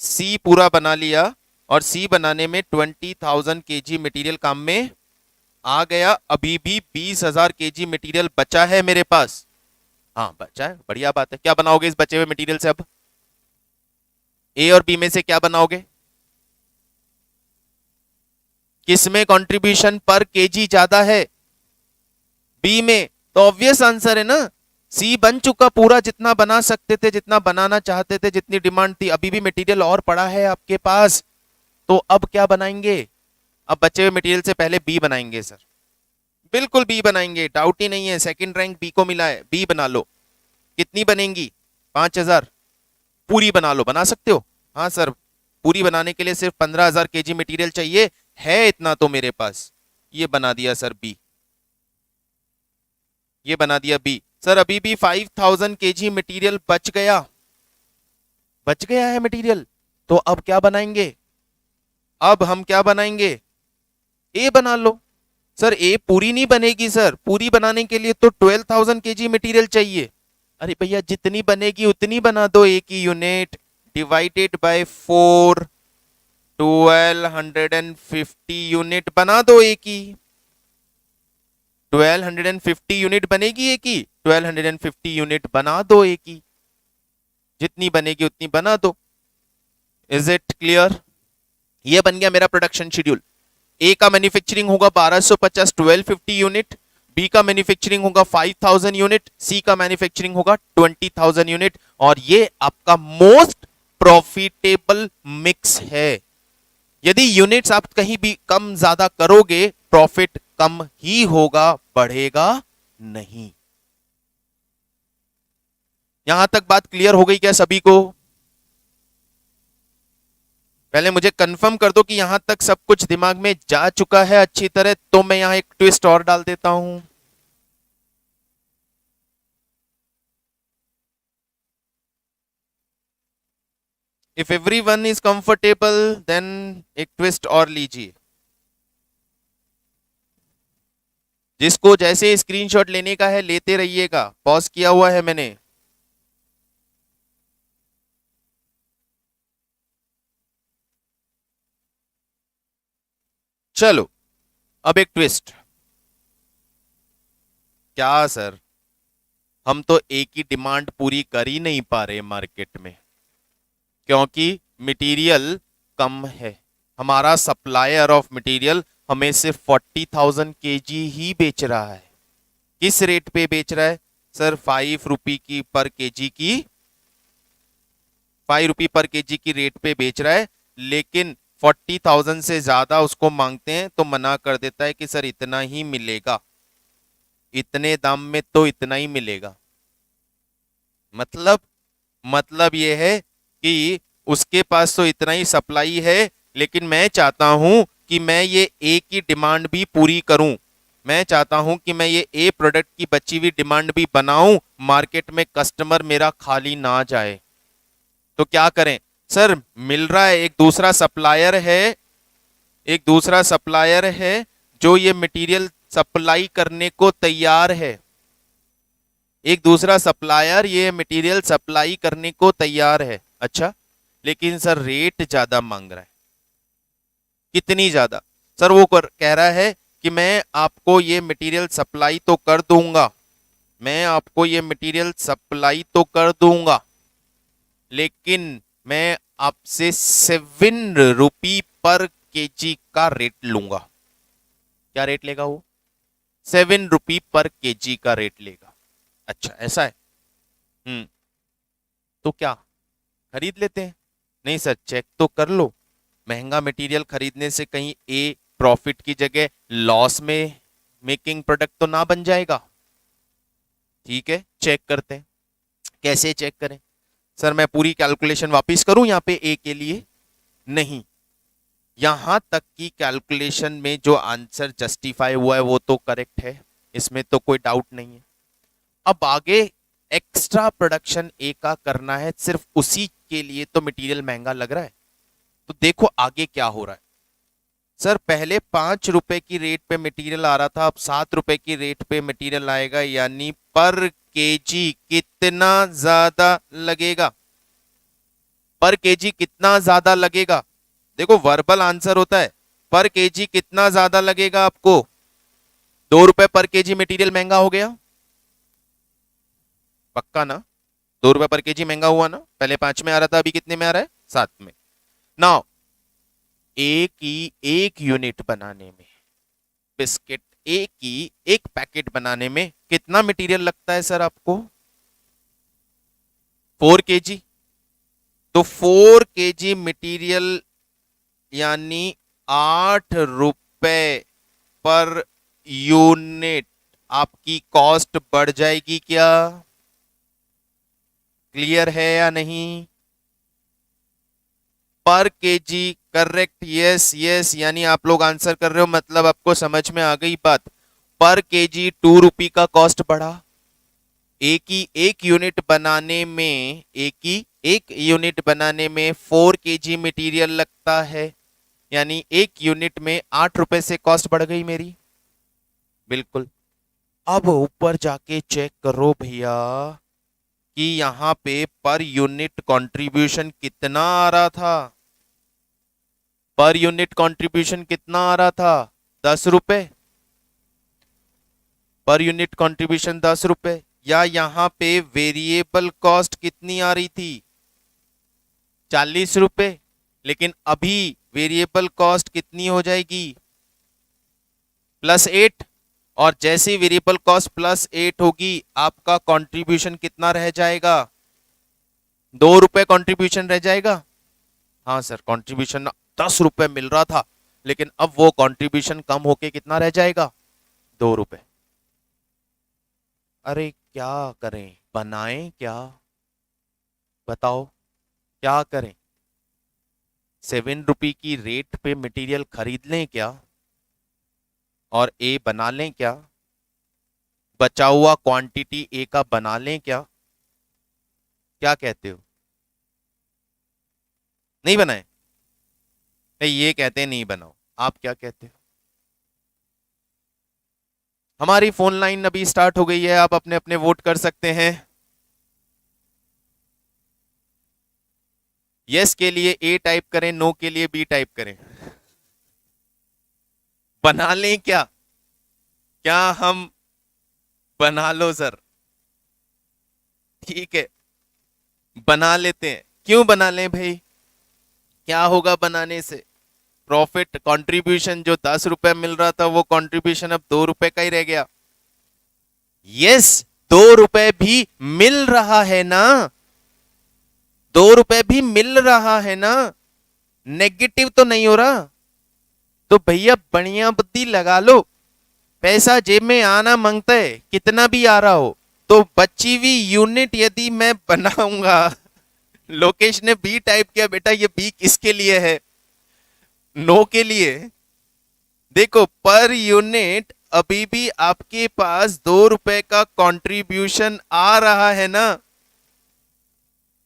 सी पूरा बना लिया, और सी बनाने में 20,000 केजी मटेरियल काम में आ गया। अभी भी 20,000 केजी मटेरियल बचा है मेरे पास। हाँ बचा है, बढ़िया बात है। क्या बनाओगे इस बचे हुए मटेरियल से? अब ए और बी में से क्या बनाओगे? किसमें कंट्रीब्यूशन पर केजी ज्यादा है? बी में। तो ऑब्वियस आंसर है ना, सी बन चुका पूरा, जितना बना सकते थे, जितना बनाना चाहते थे, जितनी डिमांड थी। अभी भी मटेरियल और पड़ा है आपके पास, तो अब क्या बनाएंगे? अब बचे हुए मटेरियल से पहले बी बनाएंगे सर, बिल्कुल बी बनाएंगे, डाउट ही नहीं है। सेकंड रैंक बी को मिला है, बी बना लो। कितनी बनेंगी? 5,000। पूरी बना लो, बना सकते हो? हाँ सर, पूरी बनाने के लिए सिर्फ 15,000 केजी मटेरियल चाहिए, है इतना तो मेरे पास। ये बना दिया सर बी, ये बना दिया बी। सर अभी भी 5,000 केजी मटेरियल बच गया, बच गया है मटेरियल। तो अब क्या बनाएंगे? अब हम क्या बनाएंगे? ए बना लो। सर ए पूरी नहीं बनेगी सर, पूरी बनाने के लिए तो 12,000 केजी मटेरियल चाहिए। अरे भैया जितनी बनेगी उतनी बना दो, ए की यूनिट डिवाइडेड बाय 4, 1250 यूनिट बना दो ए की। 1250 यूनिट बनेगी ए की, 1250 यूनिट बना दो ए की, जितनी बनेगी उतनी बना दो। Is it clear? ये बन गया मेरा प्रोडक्शन शेड्यूल। ए का मैन्युफैक्चरिंग होगा 1250 1250 यूनिट, बी का मैन्युफैक्चरिंग होगा 5,000 यूनिट, सी का मैन्युफैक्चरिंग होगा 20,000 यूनिट। और ये आपका मोस्ट प्रॉफिटेबल मिक्स है। यदि यूनिट्स आप कहीं भी कम ज्यादा करोगे, प्रॉफिट कम ही होगा, बढ़ेगा नहीं। यहां तक बात क्लियर हो गई क्या सभी को? पहले मुझे कंफर्म कर दो कि यहां तक सब कुछ दिमाग में जा चुका है अच्छी तरह, तो मैं यहां एक ट्विस्ट और डाल देता हूं। If everyone is comfortable then एक ट्विस्ट और लीजिए। जिसको जैसे स्क्रीनशॉट लेने का है लेते रहिएगा, पॉज किया हुआ है मैंने। चलो अब एक ट्विस्ट। क्या सर, हम तो एक ही डिमांड पूरी कर ही नहीं पा रहे मार्केट में, क्योंकि मटेरियल कम है। हमारा सप्लायर ऑफ मटेरियल हमें सिर्फ 40,000 केजी ही बेच रहा है। किस रेट पे बेच रहा है सर? 5 रुपी की पर केजी की, 5 रुपी पर केजी की रेट पे बेच रहा है, लेकिन 40,000 से ज्यादा उसको मांगते हैं तो मना कर देता है कि सर इतना ही मिलेगा, इतने दाम में तो इतना ही मिलेगा। मतलब मतलब ये है कि उसके पास तो इतना ही सप्लाई है, लेकिन मैं चाहता हूं कि मैं ये ए की डिमांड भी पूरी करूं। मैं चाहता हूं कि मैं ये ए प्रोडक्ट की बची हुई डिमांड भी बनाऊं, मार्केट में कस्टमर मेरा खाली ना जाए। तो क्या करें सर? मिल रहा है, एक दूसरा सप्लायर है, एक दूसरा सप्लायर है जो ये मटेरियल सप्लाई करने को तैयार है। एक दूसरा सप्लायर ये मटेरियल सप्लाई करने को तैयार है। अच्छा, लेकिन सर रेट ज्यादा मांग रहा है। कितनी ज्यादा सर? वो कह रहा है कि मैं आपको ये मटेरियल सप्लाई तो कर दूंगा, मैं आपको ये मटेरियल सप्लाई तो कर दूंगा, लेकिन मैं आपसे 7 रुपी पर केजी का रेट लूंगा। क्या रेट लेगा वो? 7 रुपी पर केजी का रेट लेगा। अच्छा ऐसा है। हम्म, तो क्या खरीद लेते हैं? नहीं सर, चेक तो कर लो। महंगा मटेरियल खरीदने से कहीं ए प्रॉफिट की जगह लॉस में मेकिंग प्रोडक्ट तो ना बन जाएगा। ठीक है, चेक करते हैं। कैसे चेक करें सर? मैं पूरी कैलकुलेशन वापस करूं यहाँ पे ए के लिए? नहीं, यहां तक की कैलकुलेशन में जो आंसर जस्टिफाई हुआ है वो तो करेक्ट है, इसमें तो कोई डाउट नहीं है। अब आगे एक्स्ट्रा प्रोडक्शन ए का करना है, सिर्फ उसी के लिए तो मटेरियल महंगा लग रहा है। तो देखो आगे क्या हो रहा है। सर पहले 5 रुपए की रेट पे मटेरियल आ रहा था, अब 7 रुपए की रेट पे मटेरियल आएगा, यानी पर केजी कितना ज्यादा लगेगा? पर केजी कितना ज्यादा लगेगा? देखो वर्बल आंसर होता है, पर केजी कितना ज्यादा लगेगा आपको? 2 रुपए पर केजी मटेरियल महंगा हो गया, पक्का ना? 2 रुपए पर केजी महंगा हुआ ना? पहले 5 में आ रहा था, अभी कितने में आ रहा है? 7 में। नाउ एक की एक यूनिट बनाने में, बिस्किट एक की एक पैकेट बनाने में कितना मटेरियल लगता है सर आपको? 4 केजी। तो 4 केजी मटेरियल यानी 8 रुपए पर यूनिट आपकी कॉस्ट बढ़ जाएगी क्या? क्लियर है या नहीं? पर केजी करेक्ट, यस यस, यानी आप लोग आंसर कर रहे हो, मतलब आपको समझ में आ गई बात। पर केजी 2 रुपी का कॉस्ट बढ़ा। एक ही एक यूनिट बनाने में, एक ही एक यूनिट बनाने में 4 केजी मटेरियल लगता है, यानी एक यूनिट में 8 रुपए से कॉस्ट बढ़ गई मेरी। बिल्कुल। अब ऊपर जाके चेक करो भैया कि यहां पे पर यूनिट कंट्रीब्यूशन कितना आ रहा था। पर यूनिट कंट्रीब्यूशन कितना आ रहा था? 10 रुपए। पर यूनिट कंट्रीब्यूशन 10 रुपए। या यहां पे वेरिएबल कॉस्ट कितनी आ रही थी? 40 रुपए। लेकिन अभी वेरिएबल कॉस्ट कितनी हो जाएगी? +8। और जैसी वेरिएबल कॉस्ट +8 होगी, आपका कंट्रीब्यूशन कितना रह जाएगा? 2 रुपए कंट्रीब्यूशन रह जाएगा। हाँ सर, कंट्रीब्यूशन 10 रुपए मिल रहा था, लेकिन अब वो कंट्रीब्यूशन कम होके कितना रह जाएगा? 2 रुपए। अरे क्या करें, बनाएं क्या? बताओ क्या करें? 7 रुपी की रेट पे मटेरियल खरीद लें क्या और ए बना लें क्या? बचा हुआ क्वांटिटी ए का बना लें क्या? क्या कहते हो? नहीं बनाए? ये कहते हैं नहीं बनाओ, आप क्या कहते हो? हमारी फोन लाइन अभी स्टार्ट हो गई है, आप अपने अपने वोट कर सकते हैं। यस के लिए ए टाइप करें, नो के लिए बी टाइप करें। बना लें क्या? क्या हम बना लो सर? ठीक है, बना लेते हैं। क्यों बना लें भाई? क्या होगा बनाने से? प्रॉफिट कंट्रीब्यूशन जो 10 रुपए मिल रहा था वो कंट्रीब्यूशन अब 2 रुपए का ही रह गया। यस, 2 रुपए भी मिल रहा है ना, 2 रुपए भी मिल रहा है ना, नेगेटिव तो नहीं हो रहा। तो भैया बढ़िया बुद्धि लगा लो, पैसा जेब में आना मांगता है, कितना भी आ रहा हो, तो बची हुई यूनिट यदि मैं बनाऊंगा। लोकेश ने बी टाइप किया, बेटा ये बी किसके लिए है? नो के लिए। देखो पर यूनिट अभी भी आपके पास 2 रुपए का कंट्रीब्यूशन आ रहा है ना।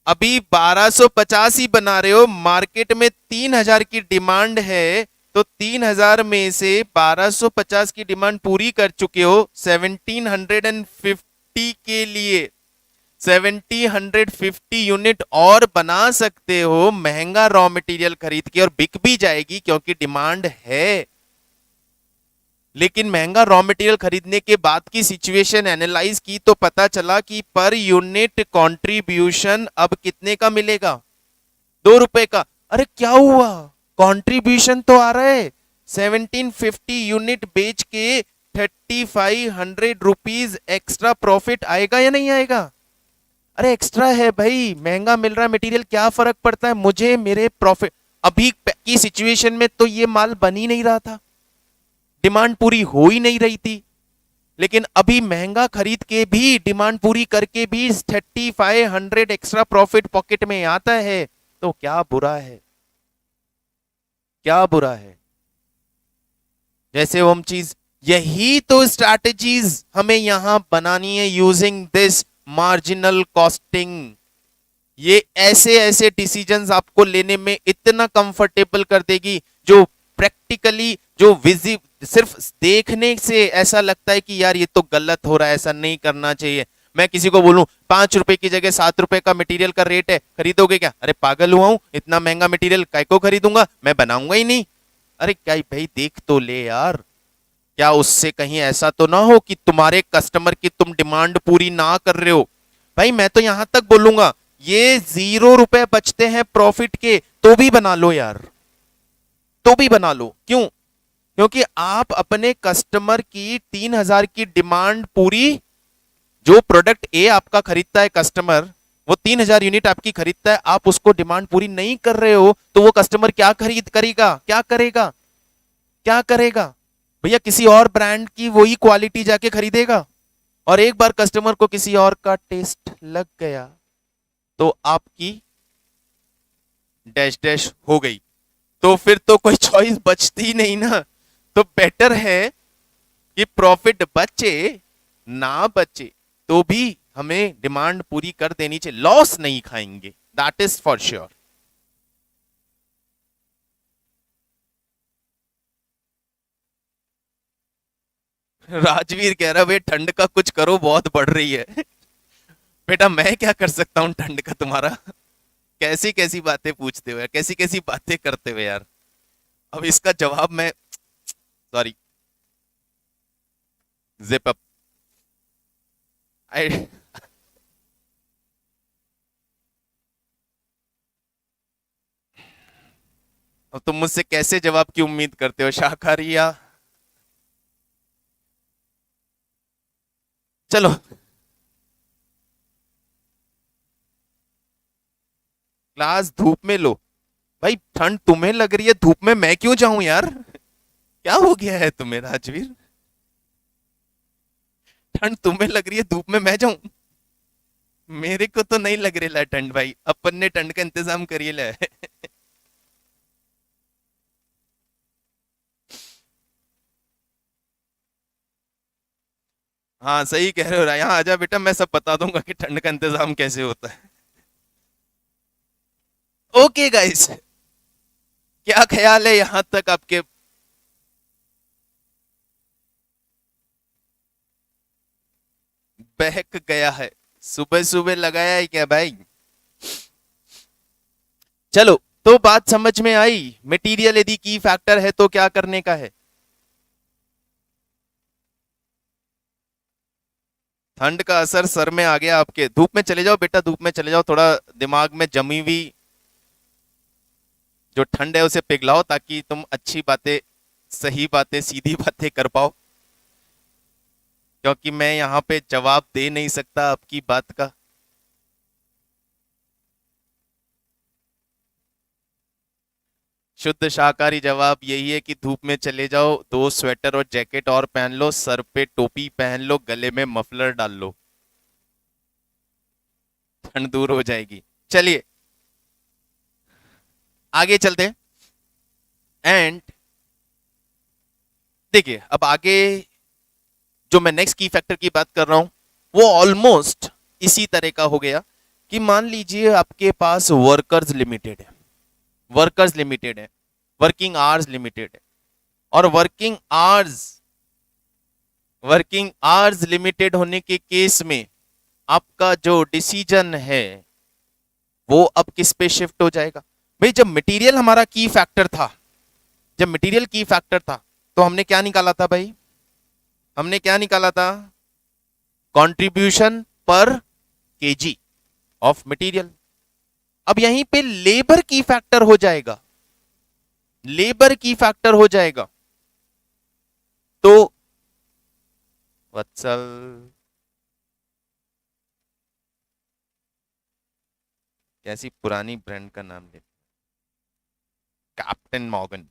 अभी 1250 ही बना रहे हो, मार्केट में 3000 की डिमांड है, तो 3000 में से 1250 की डिमांड पूरी कर चुके हो। 1750 के लिए 1750 यूनिट और बना सकते हो महंगा रॉ मटेरियल खरीद के, और बिक भी जाएगी क्योंकि डिमांड है। लेकिन महंगा रॉ मटेरियल खरीदने के बाद की सिचुएशन एनालाइज की तो पता चला कि पर यूनिट कंट्रीब्यूशन अब कितने का मिलेगा? 2 रुपए का। अरे क्या हुआ, कंट्रीब्यूशन तो आ रहा है। 1750 यूनिट बेच के 3500 रुपीज एक्स्ट्रा प्रॉफिट आएगा या नहीं आएगा? अरे एक्स्ट्रा है भाई, महंगा मिल रहा है मटेरियल, क्या फर्क पड़ता है मुझे, मेरे प्रॉफिट। अभी की सिचुएशन में तो ये माल बन ही नहीं रहा था, डिमांड पूरी हो ही नहीं रही थी। लेकिन अभी महंगा खरीद के भी, डिमांड पूरी करके भी 3500 एक्स्ट्रा प्रॉफिट पॉकेट में आता है, तो क्या बुरा है? क्या बुरा है? जैसे वो हम चीज, यही तो स्ट्रैटेजीज हमें यहां बनानी है यूजिंग दिस मार्जिनल कॉस्टिंग। ये ऐसे ऐसे डिसीजंस आपको लेने में इतना कंफर्टेबल कर देगी, जो प्रैक्टिकली, जो विजिब सिर्फ देखने से ऐसा लगता है कि यार ये तो गलत हो रहा है, ऐसा नहीं करना चाहिए। मैं किसी को बोलूं 5 रुपए की जगह 7 रुपए का मटेरियल का रेट है, खरीदोगे क्या? अरे पागल हुआ हूं, इतना महंगा मटेरियल काय को खरीदूंगा, मैं बनाऊंगा ही नहीं। अरे क्या भाई, देख तो ले यार, क्या उससे कहीं ऐसा तो ना हो कि तुम्हारे कस्टमर की तुम डिमांड पूरी ना कर रहे हो। भाई मैं तो यहां तक बोलूंगा, ये 0 रुपए बचते हैं प्रॉफिट के तो भी बना लो यार, तो भी बना लो। क्यों? क्योंकि आप अपने कस्टमर की 3000 की डिमांड पूरी, जो प्रोडक्ट ए आपका खरीदता है कस्टमर, वो 3000 यूनिट आपकी खरीदता है, आप उसको डिमांड पूरी नहीं कर रहे हो, तो वो कस्टमर क्या खरीद करेगा, क्या करेगा, क्या करेगा? भैया किसी और ब्रांड की वही क्वालिटी जाके खरीदेगा। और एक बार कस्टमर को किसी और का टेस्ट लग गया तो आपकी डैश डैश हो गई, तो फिर तो कोई चॉइस बचती नहीं ना। तो बेटर है कि प्रॉफिट बचे ना बचे तो भी हमें डिमांड पूरी कर देनी चाहिए, लॉस नहीं खाएंगे, that is for sure. Rajveer कह रहा है ठंड का कुछ करो, बहुत बढ़ रही है। बेटा मैं क्या कर सकता हूं ठंड का तुम्हारा? कैसी कैसी बातें पूछते हो यार, कैसी कैसी बातें करते हुए यार। अब इसका जवाब मैं, सॉरी, जिप अप। आई, अब तुम मुझसे कैसे जवाब की उम्मीद करते हो, शाकाहारी या? चलो क्लास धूप में लो। भाई ठंड तुम्हें लग रही है, धूप में मैं क्यों जाऊं यार? क्या हो गया है तुम्हें राजवीर? ठंड तुम्हें लग रही है, धूप में मैं जाऊं? मेरे को तो नहीं लग रही ला ठंड भाई, अपन ने ठंड का इंतजाम करिए ला। हाँ सही कह रहे हो, यहाँ आजा बेटा, मैं सब बता दूंगा कि ठंड का इंतजाम कैसे होता है। ओके गाइस, क्या ख्याल है यहां तक आपके? बहक गया है, सुबह सुबह लगाया है क्या भाई? चलो, तो बात समझ में आई। मटेरियल यदि की फैक्टर है तो क्या करने का है? ठंड का असर सर में आ गया आपके। धूप में चले जाओ बेटा, धूप में चले जाओ, थोड़ा दिमाग में जमी हुई जो ठंड है उसे पिघलाओ, ताकि तुम अच्छी बातें, सही बातें, सीधी बातें कर पाओ। क्योंकि मैं यहाँ पे जवाब दे नहीं सकता आपकी बात का। शुद्ध शाकाहारी जवाब यही है कि धूप में चले जाओ, 2 स्वेटर और जैकेट और पहन लो, सर पे टोपी पहन लो, गले में मफलर डाल लो, ठंड दूर हो जाएगी। चलिए आगे चलते हैं। एंड देखिए, अब आगे जो मैं नेक्स्ट की फैक्टर की बात कर रहा हूं वो ऑलमोस्ट इसी तरह का हो गया कि मान लीजिए आपके पास वर्कर्स लिमिटेड है, वर्कर्स लिमिटेड है, वर्किंग आवर्स लिमिटेड है, और वर्किंग आवर्स लिमिटेड होने के केस में आपका जो डिसीजन है वो अब किस पे शिफ्ट हो जाएगा? भाई जब मटेरियल हमारा की फैक्टर था, जब मटेरियल की फैक्टर था तो हमने क्या निकाला था भाई? हमने क्या निकाला था? कंट्रीब्यूशन पर केजी ऑफ मटेरियल। अब यहीं पे लेबर की फैक्टर हो जाएगा, लेबर की फैक्टर हो जाएगा। तो वत्सल, कैसी पुरानी ब्रांड का नाम ले, कैप्टन मॉर्गन।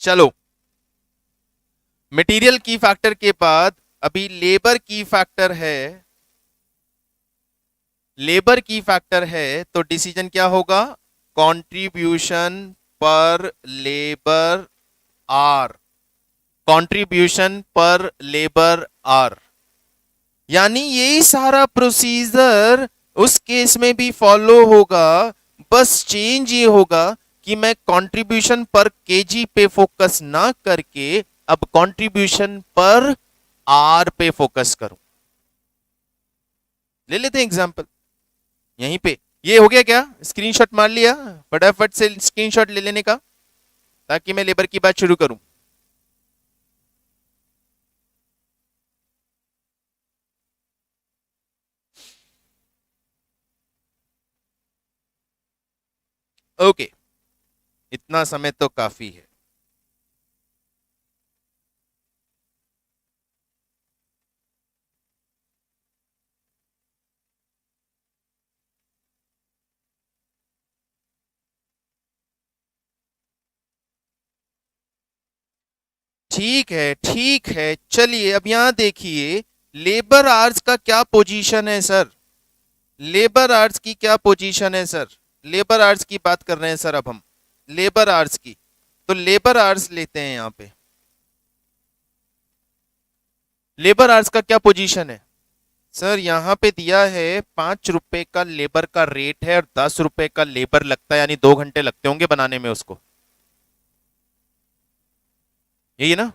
चलो, मटेरियल की फैक्टर के बाद अभी लेबर की फैक्टर है, लेबर की फैक्टर है, तो डिसीजन क्या होगा? Contribution per labour hour, contribution per labour hour. यानी यही सारा प्रोसीजर उस केस में भी फॉलो होगा, बस चेंज ये होगा कि मैं कंट्रीब्यूशन पर केजी पे फोकस ना करके अब कंट्रीब्यूशन पर आर पे फोकस करूं। ले लेते हैं एग्जांपल यहीं पे। ये हो गया क्या? स्क्रीनशॉट मार लिया? फटाफट से स्क्रीनशॉट ले लेने का, ताकि मैं लेबर की बात शुरू करूं। ओके, इतना समय तो काफी है। ठीक है, ठीक है, चलिए अब यहां देखिए लेबर आवर्स का क्या पोजीशन है सर? लेबर आवर्स की क्या पोजीशन है सर? लेबर आवर्स की बात कर रहे हैं सर अब हम, लेबर आवर्स की। तो लेबर आवर्स लेते हैं यहां पे। लेबर आवर्स का क्या पोजीशन है सर? यहां पे दिया है 5 रुपए का लेबर का रेट है और 10 रुपए का लेबर लगता है, यानी 2 घंटे लगते होंगे बनाने में उसको, यही है ना?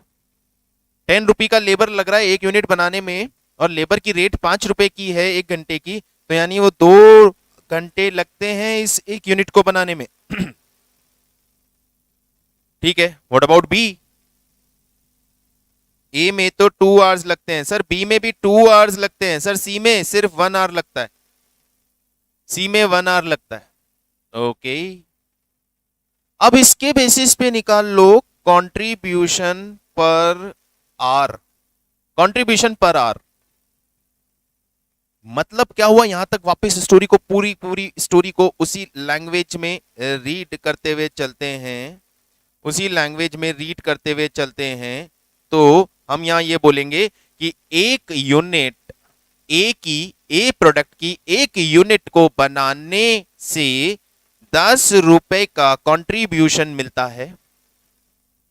10 रुपए का लेबर लग रहा है 1 यूनिट बनाने में, और लेबर की रेट 5 रुपए की है 1 घंटे की, तो यानी वो 2 घंटे लगते हैं इस 1 यूनिट को बनाने में। ठीक है, व्हाट अबाउट बी? ए में तो 2 आवर्स लगते हैं सर, बी में भी 2 आवर्स लगते हैं सर, सी में सिर्फ 1 आवर लगता है, सी में 1 आवर लगता है। ओके, अब इसके बेसिस पे निकाल लो contribution per are, contribution per R. मतलब क्या हुआ? यहां तक वापस स्टोरी को, पूरी पूरी स्टोरी को उसी लैंग्वेज में रीड करते हुए चलते हैं, उसी लैंग्वेज में रीड करते हुए चलते हैं। तो हम यहां ये बोलेंगे कि एक यूनिट, ए की, ए प्रोडक्ट की 1 यूनिट को बनाने से 10 रुपए का कंट्रीब्यूशन मिलता है,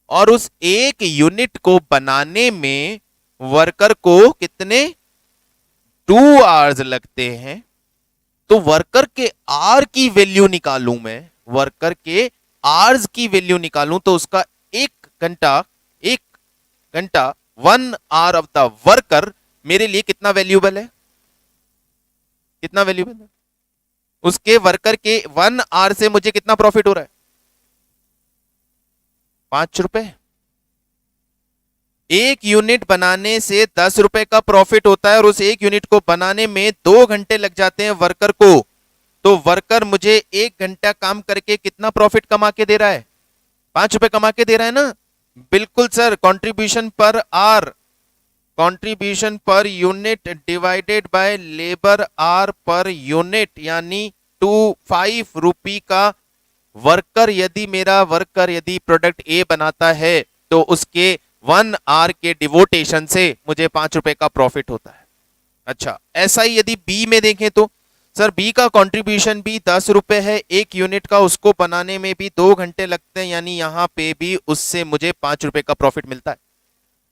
और उस 1 यूनिट को बनाने में वर्कर को कितने 2 आवर्स लगते हैं। तो वर्कर के आर की वैल्यू निकालूं मैं, वर्कर के आवर्स की वैल्यू निकालूं तो उसका एक घंटा 1 आवर ऑफ द वर्कर मेरे लिए कितना वैल्यूएबल है, कितना वैल्यूएबल है? उसके वर्कर के 1 आवर से मुझे कितना प्रॉफिट हो रहा है? 5 रुपए। एक यूनिट बनाने से 10 रुपए का प्रॉफिट होता है और उस एक यूनिट को बनाने में 2 घंटे लग जाते हैं वर्कर को, तो वर्कर मुझे 1 घंटा काम करके कितना प्रॉफिट कमा के दे रहा है? 5 रुपए कमा के दे रहा है ना? बिल्कुल sir. Contribution per are, contribution per unit divided by labour hour per unit, यानी 5 रुपए का वर्कर, यदि मेरा वर्कर यदि प्रोडक्ट ए बनाता है तो उसके 1 आवर के डिवोटेशन से मुझे 5 रुपए का प्रॉफिट होता है। अच्छा, ऐसा ही यदि बी में देखें तो सर बी का कंट्रीब्यूशन भी 10 रुपए है, एक यूनिट का, उसको बनाने में भी 2 घंटे लगते हैं, यानी यहां पे भी उससे मुझे 5 रुपए का प्रॉफिट मिलता है।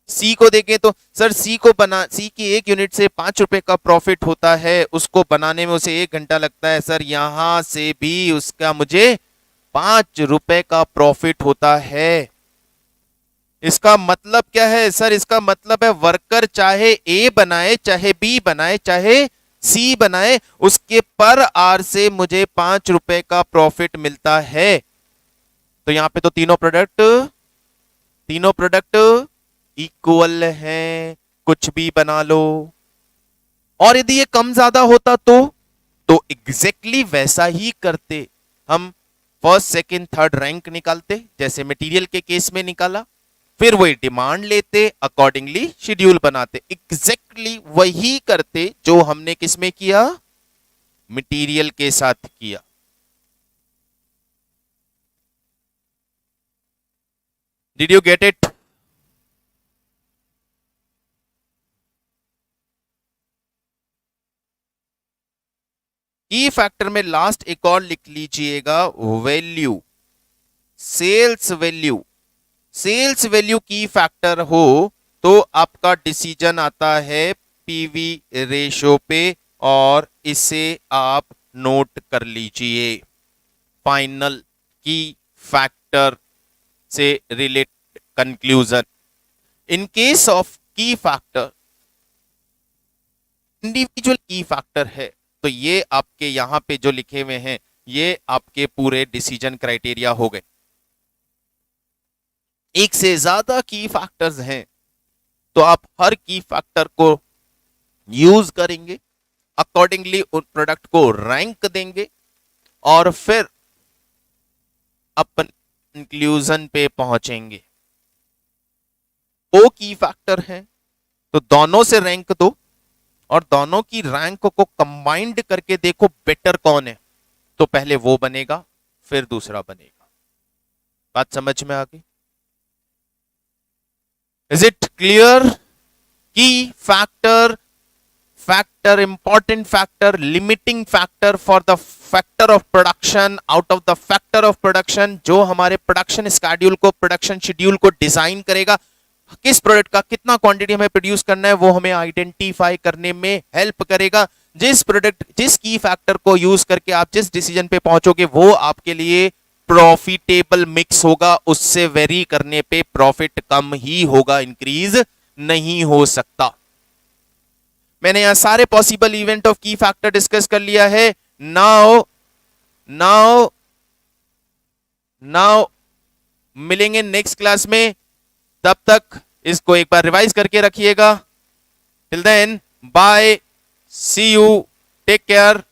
सी को देखें तो सर सी की एक यूनिट से 5 रुपए का प्रॉफिट होता है, उसको बनाने में उसे 1 घंटा लगता है। सर यहां से भी उसका मुझे 5 रुपए का प्रॉफिट होता है। इसका मतलब क्या है सर? इसका मतलब है वर्कर चाहे ए बनाए, चाहे बी बनाए, चाहे सी बनाए, उसके पर आर से मुझे 5 रुपए का प्रॉफिट मिलता है। तो यहां पे तो तीनों प्रोडक्ट इक्वल हैं, कुछ भी बना लो। और यदि ये कम ज्यादा होता तो एग्जैक्टली वैसा ही करते, हम फर्स्ट सेकंड थर्ड रैंक निकालते, जैसे मटेरियल के केस में निकाला, फिर वही डिमांड लेते, अकॉर्डिंगली शेड्यूल बनाते, एग्जैक्टली वही करते जो हमने किसमें किया? मटेरियल के साथ किया। Did you get it? Key factor में लास्ट एक और लिख लीजिएगा, value, sales value. Sales value key factor हो तो आपका डिसीजन आता है पीवी रेशो पे, और इसे आप नोट कर लीजिए फाइनल की फैक्टर से related conclusion. In case of key factor, individual की फैक्टर है, तो ये आपके यहां पे जो लिखे हुए हैं ये आपके पूरे डिसीजन क्राइटेरिया हो गए। एक से ज्यादा की फैक्टर्स हैं तो आप हर की फैक्टर को यूज करेंगे, अकॉर्डिंगली उन प्रोडक्ट को रैंक देंगे और फिर अपन कंक्लूजन पे पहुंचेंगे। दो की फैक्टर है तो दोनों से रैंक दो और दोनों की रैंक को कंबाइंड करके देखो बेटर कौन है, तो पहले वो बनेगा फिर दूसरा बनेगा। बात समझ में आ गई? Is it clear? Key factor, factor, important factor, limiting factor for the factor of production, out of the factor of production, जो हमारे प्रोडक्शन स्केड्यूल को, प्रोडक्शन शेड्यूल को डिजाइन करेगा, किस प्रोडक्ट का कितना क्वांटिटी हमें प्रोड्यूस करना है वो हमें आइडेंटिफाई करने में हेल्प करेगा। जिस प्रोडक्ट, जिस की फैक्टर को यूज करके आप जिस डिसीजन पे पहुंचोगे वो आपके लिए प्रॉफिटेबल मिक्स होगा, उससे वेरी करने पे प्रॉफिट कम ही होगा, इंक्रीज नहीं हो सकता। मैंने यहां सारे possible event of key factor discuss कर लिया है। नाउ नाउ नाउ मिलेंगे नेक्स्ट क्लास में, तब तक इसको एक बार रिवाइज करके रखिएगा। Till then bye, see you, take care.